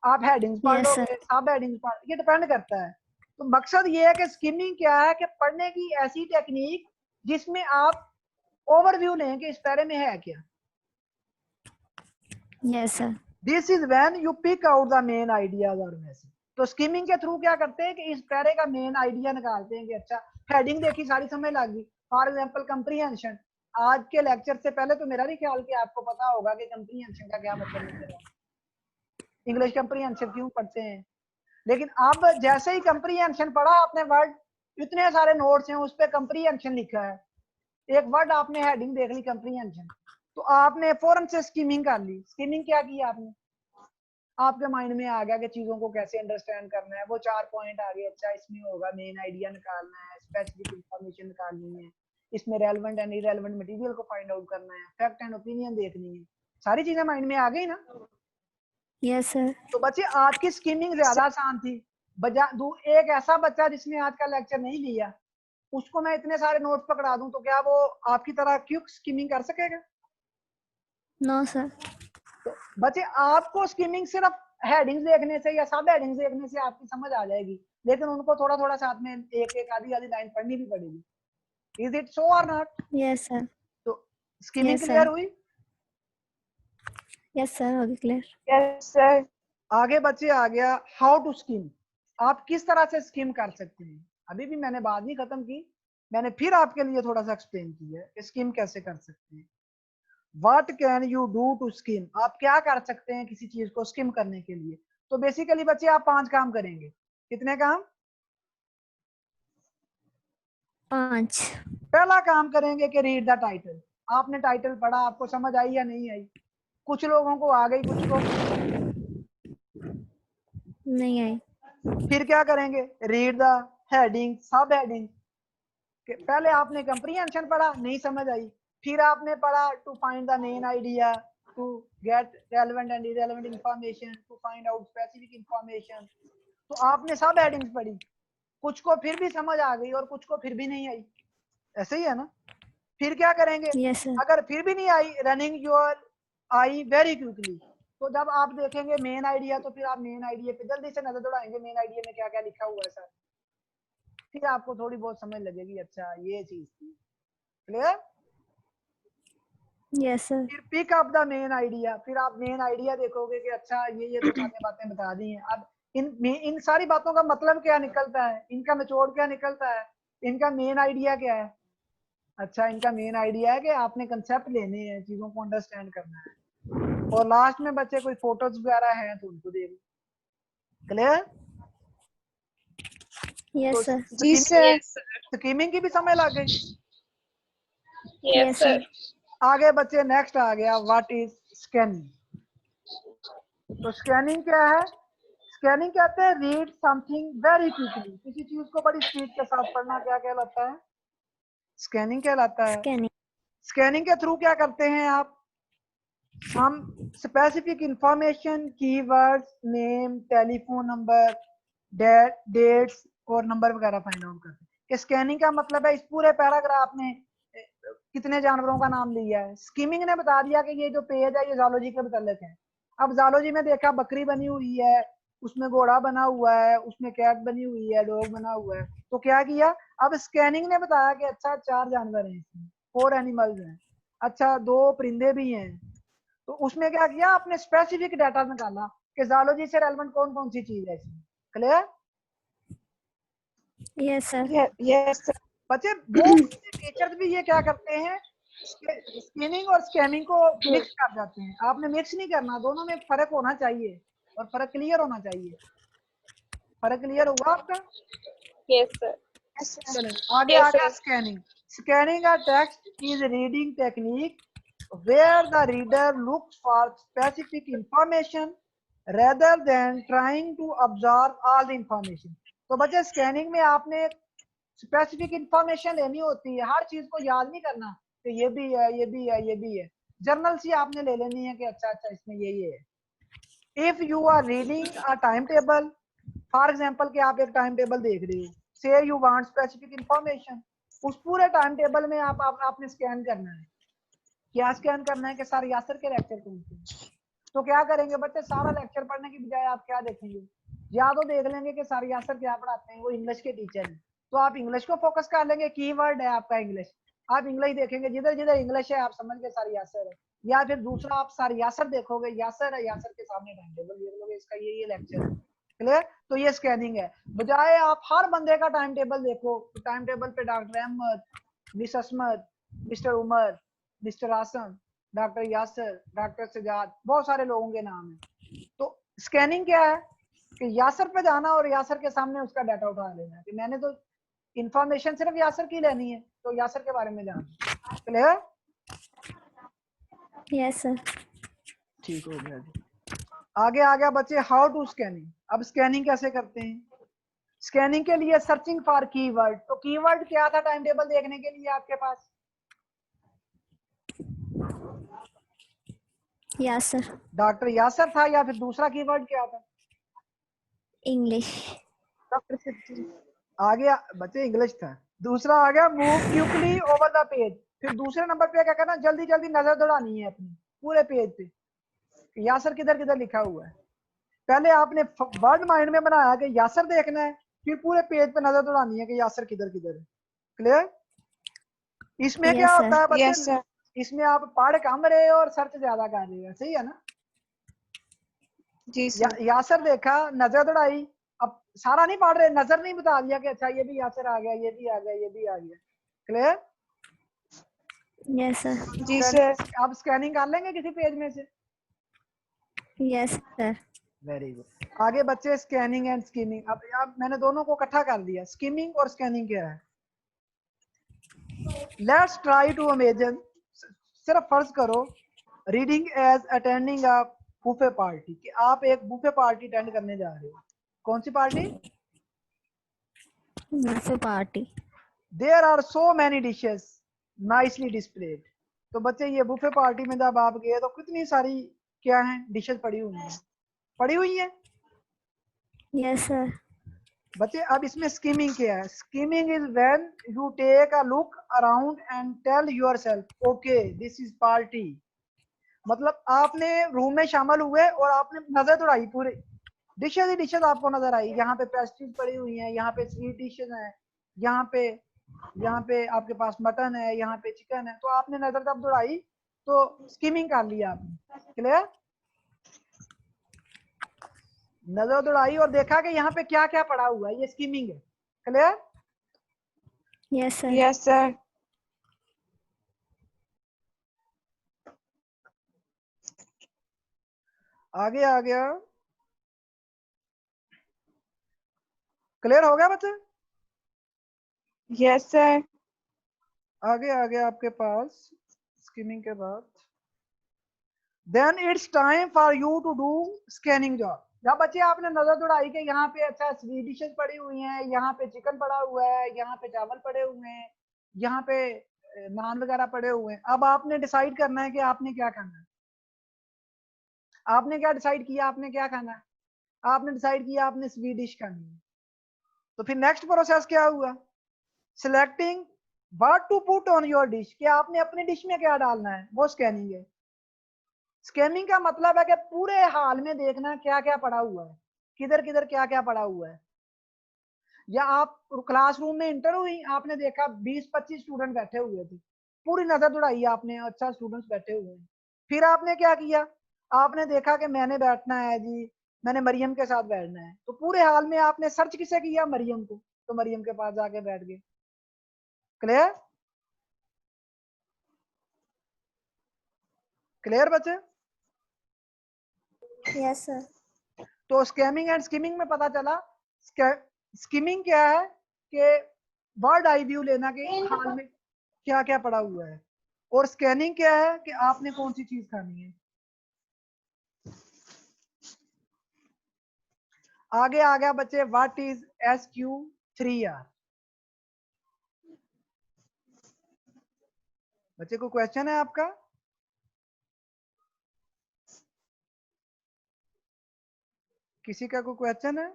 A: आप हेडिंग्स पढ़
B: Yes, sir.
A: लोगे, सब हेडिंग्स पढ़, ये डिपेंड करता है। तो मकसद ये है कि स्किमिंग क्या है कि पढ़ने की ऐसी टेक्निक जिसमें आप ओवरव्यू लें कि इस पैरे में है क्या।
B: Yes, sir.
A: This is when you pick out the main ideas और मैसेज। तो स्किमिंग के थ्रू क्या करते हैं कि इस पैरे का मेन आइडिया निकालते हैं कि अच्छा हेडिंग देखी सारी समझ लग गई। फॉर एग्जांपल कंप्रीहेंशन, आज के लेक्चर से पहले तो मेरा भी ख्याल कि आपको पता होगा कि कंप्रीहेंशन का क्या मतलब होता है, इंग्लिश कंप्रीहेंशन क्यों पढ़ते हैं। लेकिन अब जैसे ही कंप्रीहेंशन पढ़ा आपने वर्ड, इतने सारे नोट्स हैं उस पर कंप्रीहेंशन लिखा है, एक वर्ड आपने हेडिंग देख ली कंप्रीहेंशन, तो आपने फौरन से स्किमिंग कर ली। स्किमिंग क्या की आपने, आपके माइंड में आ गया कि चीजों को कैसे अंडरस्टैंड करना है, वो 4 पॉइंट आ गए, अच्छा इसमें होगा मेन आइडिया निकालना है, स्पेसिफिक इंफॉर्मेशन निकालनी है, इसमें रेलेवेंट एंड इरेलेवेंट मटेरियल को फाइंड आउट करना है, फैक्ट एंड ओपिनियन देखनी है, सारी चीजें माइंड में आ गई ना।
B: Yes, sir.
A: तो बच्चे आज की स्किमिंग ज्यादा आसान थी। एक ऐसा बच्चा जिसने आज का लेक्चर नहीं लिया उसको मैं इतने सारे नोट्स पकड़ा दूं तो क्या वो आपकी तरह क्विक स्किमिंग कर सकेगा?
B: No, sir.
A: तो बच्चे आपको स्किमिंग सिर्फ हेडिंग्स देखने से या सब हेडिंग्स देखने से आपकी समझ आ जाएगी, लेकिन उनको थोड़ा थोड़ा साथ में एक एक आधी आधी लाइन पढ़नी भी पड़ेगी। इज इट सो और नॉट?
B: Yes, sir.
A: तो स्किमिंग
B: Yes,
A: क्लियर
B: sir.
A: हुई?
B: Yes, sir. Okay, clear.
C: Yes sir.
A: आगे बच्चे आ गया हाउ टू स्किम, आप किस तरह से स्किम कर सकते हैं। अभी भी मैंने बात नहीं खत्म की, मैंने फिर आपके लिए थोड़ा सा एक्सप्लेन किया है कि स्किम कैसे कर सकते हैं। What can you do to skim, आप क्या कर सकते हैं किसी चीज को स्किम करने के लिए। तो बेसिकली बच्चे आप 5 काम करेंगे। कितने काम?
B: 5.
A: पहला काम करेंगे कि रीड द टाइटल। आपने टाइटल पढ़ा, आपको समझ आई या नहीं आई? कुछ लोगों को आ गई, कुछ को
B: नहीं आई.
A: फिर क्या करेंगे? रीड द हेडिंग, सब हेडिंग। पहले आपने कंप्रीहेंशन पढ़ा, नहीं समझ आई, फिर आपने पढ़ा to find the main idea, to get relevant and irrelevant information, to find out specific information. तो आपने सब हेडिंग्स पढ़ी, कुछ को फिर भी समझ आ गई और कुछ को फिर भी नहीं आई, ऐसे ही है ना। फिर क्या करेंगे?
B: Yes, sir.
A: अगर फिर भी नहीं आई, running your eye very quickly. तो जब आप देखेंगे मेन आइडिया तो फिर आप मेन आइडिया पे जल्दी से नजर दौड़ाएंगे, मेन आइडिया में क्या क्या लिखा हुआ है सर, फिर आपको थोड़ी बहुत समझ लगेगी, अच्छा ये चीज थी। क्लियर?
B: Yes, sir.
A: फिर pick up the main idea, फिर आप मेन आइडिया देखोगे कि अच्छा ये तो सारी बातें बता दी हैं। अब इन सारी बातों का मतलब क्या निकलता है, इनका निचोड़ क्या निकलता है, इनका मेन आइडिया क्या है? अच्छा इनका मेन आइडिया है कि आपने कंसेप्ट लेने हैं, चीजों को अंडरस्टैंड करना है। और लास्ट में बच्चे कोई फोटोज वगैरह हैं तो उनको देखो। क्लियर?
B: Yes, sir.
C: जी सर।
A: स्कीमिंग की भी समझ लग गई।
B: Yes, sir.
A: आगे बच्चे नेक्स्ट आ गया व्हाट इज स्कैनिंग। तो स्कैनिंग क्या है? स्कैनिंग कहते हैं रीड समथिंग वेरी क्विकली, किसी चीज को बड़ी स्पीड के साथ पढ़ना क्या कहलाता है? स्कैनिंग कहलाता है।
B: Scanning.
A: स्कैनिंग के थ्रू क्या करते हैं आप, हम specific information, keywords, name, telephone number, dates और नंबर वगैरह फाइंड आउट करते हैं। स्कैनिंग का मतलब है इस पूरे पैराग्राफ में कितने जानवरों का नाम लिया है। स्किमिंग ने बता दिया कि ये जो पेज है ये ज़ूलॉजी के मुताल्लिक है। अब ज़ूलॉजी में देखा बकरी बनी हुई है, उसमें घोड़ा बना हुआ है, उसमें कैट बनी हुई है, डॉग बना हुआ है, तो क्या किया, अब स्कैनिंग ने बताया कि अच्छा 4 जानवर हैं इसमें, 4 एनिमल्स हैं, अच्छा 2 परिंदे भी हैं। तो उसमें क्या किया, आपने स्पेसिफिक डाटा निकाला कि ज़ूलॉजी से रेलेवेंट कौन कौन सी चीज है इसमें। Clear?
B: Yes, sir.
C: Yes sir.
A: बच्चे बहुत से टीचर्स भी ये क्या करते हैं, स्कैनिंग और स्कैमिंग को मिक्स कर जाते हैं। आपने मिक्स नहीं करना, दोनों में फर्क होना चाहिए और फर्क क्लियर होना चाहिए। फर्क क्लियर हुआ आपका?
D: Yes, sir.
A: चलें आगे आ गया scanning. Scanning a text is reading technique where the reader looks for specific information rather than trying to observe all the information. तो बच्चे स्कैनिंग में आपने स्पेसिफिक इंफॉर्मेशन लेनी होती है, हर चीज को याद नहीं करना कि ये भी है, ये भी है, ये भी है। जर्नल सी आपने ले लेनी है कि अच्छा अच्छा इसमें ये है। If you are reading a time table, for example कि आप एक टाइम टेबल देख रहे हो, से यू वांट स्पेसिफिक इंफॉर्मेशन, उस पूरे टाइम टेबल में आपने स्कैन करना है। क्या स्कैन करना है कि सर यासर के लेक्चर कौन से। तो क्या करेंगे बच्चे, सारा लेक्चर पढ़ने की बजाय आप क्या देखेंगे, या तो देख लेंगे कि सर यासर क्या पढ़ाते हैं, वो इंग्लिश के टीचर हैं, तो आप इंग्लिश को फोकस कर लेंगे, कीवर्ड है आपका इंग्लिश, आप इंग्लिश देखेंगे, जिधर जिधर इंग्लिश है आप समझ के सर यासर है। या फिर दूसरा आप सर यासर देखोगे, यासर है, यासर के सामने टाइम टेबल देख लोगे, इसका ये लेक्चर है। क्लियर। तो ये स्कैनिंग है, बजाय आप हर बंदे का टाइम टेबल देखो, तो टाइम टेबल पे doctor Ahmad, miss Asmat, mister Umar, mister Asam, doctor Yasir, doctor Sajjad, बहुत सारे लोगों के नाम है। तो स्कैनिंग क्या है कि यासर पे जाना और यासर के सामने उसका डाटा उठा लेना, कि मैंने तो इंफॉर्मेशन सिर्फ यासर की लेनी है, तो यासर के बारे में जानना। क्लियर।
B: Yes sir.
A: ठीक हो गया जी। आगे आ गया बच्चे हाउ टू स्कैनिंग। अब स्कैनिंग कैसे करते हैं। स्कैनिंग के लिए सर्चिंग फॉर कीवर्ड। तो कीवर्ड क्या था टाइम टेबल देखने के लिए आपके पास।
B: Yes sir.
A: डॉक्टर यासर था या फिर दूसरा कीवर्ड क्या था।
B: इंग्लिश।
C: डॉक्टर सिद्दीकी।
A: आगे बच्चे इंग्लिश था। दूसरा आ गया move quickly over the page. फिर दूसरे नंबर पे क्या करना, जल्दी जल्दी नजर दौड़ानी है अपनी पूरे पेज पे, यासर किधर किधर लिखा हुआ है। पहले आपने वर्ड माइंड में बनाया कि यासर देखना है, फिर पूरे पेज पे नजर दौड़ानी है कि यासर किधर किधर है। क्लियर। इसमें क्या
B: यस
A: होता है
B: सर।
C: यस
A: बच्चे,
C: सर।
A: इसमें आप पढ़ कम रहे हो और सर्च ज्यादा कर रहे हो, सही है ना।
C: जी सर।
A: यासर देखा, नजर दौड़ाई, अब सारा नहीं पढ़ रहे, नजर नहीं बता दिया कि अच्छा ये भी यासर आ गया, ये भी आ गया, ये भी आ गया। क्लियर।
B: Yes sir.
C: जी सर।
A: आप स्कैनिंग कर लेंगे किसी पेज में से।
B: Yes sir.
A: Very good. आगे बच्चे स्कैनिंग एंड स्कीमिंग। अब मैंने दोनों को इकट्ठा कर दिया, स्कीमिंग और स्कैनिंग क्या है। लेट्स ट्राई टू इमेजिन, सिर्फ फर्ज करो, reading as attending a buffet party, कि आप एक बुफे पार्टी अटेंड करने जा रहे हो। कौन सी party.
B: Buffet party.
A: There are so many dishes nicely displayed. तो बच्चे ये बुफे पार्टी में जब आप गए तो कितनी सारी क्या है डिशेस पड़ी हुई हैं, पड़ी हुई है।
B: Yes sir.
A: बच्चे अब इसमें स्कीमिंग क्या है। Skimming is when you take a look around and tell yourself okay this is party. मतलब आपने रूम में शामिल हुए और आपने नजर दौड़ाई, पूरे डिशेज ही डिशेज आपको नजर आई, यहाँ पे पेस्ट्रीज पड़ी हुई हैं, यहाँ पे स्वीट डिशेज हैं, यहाँ पे आपके पास मटन है, यहाँ पे चिकन है, तो आपने नजर जब दौड़ाई तो स्कीमिंग कर लिया आपने। क्लियर। नजर दौड़ाई और देखा कि यहाँ पे क्या क्या पड़ा हुआ है, ये स्कीमिंग है। Clear.
B: Yes sir.
C: Yes sir.
A: आगे आ गया। क्लियर हो गया बच्चे।
C: Yes sir.
A: आगे आ गया आपके पास स्कीमिंग के बाद। Then it's time for you to do scanning job. जब बच्चे आपने नजर दौड़ाई कि यहाँ पे अच्छा स्वीट डिशेज पड़ी हुई हैं, यहाँ पे चिकन पड़ा हुआ है, यहाँ पे चावल पड़े हुए हैं, यहाँ पे नान वगैरह पड़े हुए हैं, अब आपने डिसाइड करना है कि आपने क्या खाना है। आपने क्या डिसाइड किया, आपने क्या खाना है। आपने डिसाइड किया आपने स्वीट डिश खानी है। तो फिर नेक्स्ट प्रोसेस क्या हुआ, selecting what to put on your dish, कि आपने अपनी डिश में क्या डालना है, वो स्कैनिंग है। स्कैनिंग का मतलब है कि पूरे हाल में देखना क्या क्या पड़ा हुआ है, किधर किधर क्या क्या पड़ा हुआ है। या आप क्लासरूम में इंटर हुई, आपने देखा 20-25 स्टूडेंट बैठे हुए थे, पूरी नजर दौड़ाई आपने, अच्छा स्टूडेंट्स बैठे हुए हैं। फिर आपने क्या किया, आपने देखा कि मैंने बैठना है जी, मैंने मरियम के साथ बैठना है, तो पूरे हाल में आपने सर्च किसे किया, मरियम को, तो मरियम के पास जाके बैठ गए। क्लियर। क्लियर बच्चे।
B: Yes sir.
A: तो स्कैमिंग एंड स्कीमिंग में पता चला, स्कीमिंग क्या है कि बर्ड आई व्यू लेना के हाल में क्या क्या पड़ा हुआ है, और स्कैनिंग क्या है कि आपने कौन सी चीज खानी है। आगे आ गया बच्चे, व्हाट इज SQ3R। बच्चे को क्वेश्चन है आपका। किसी का कोई क्वेश्चन है।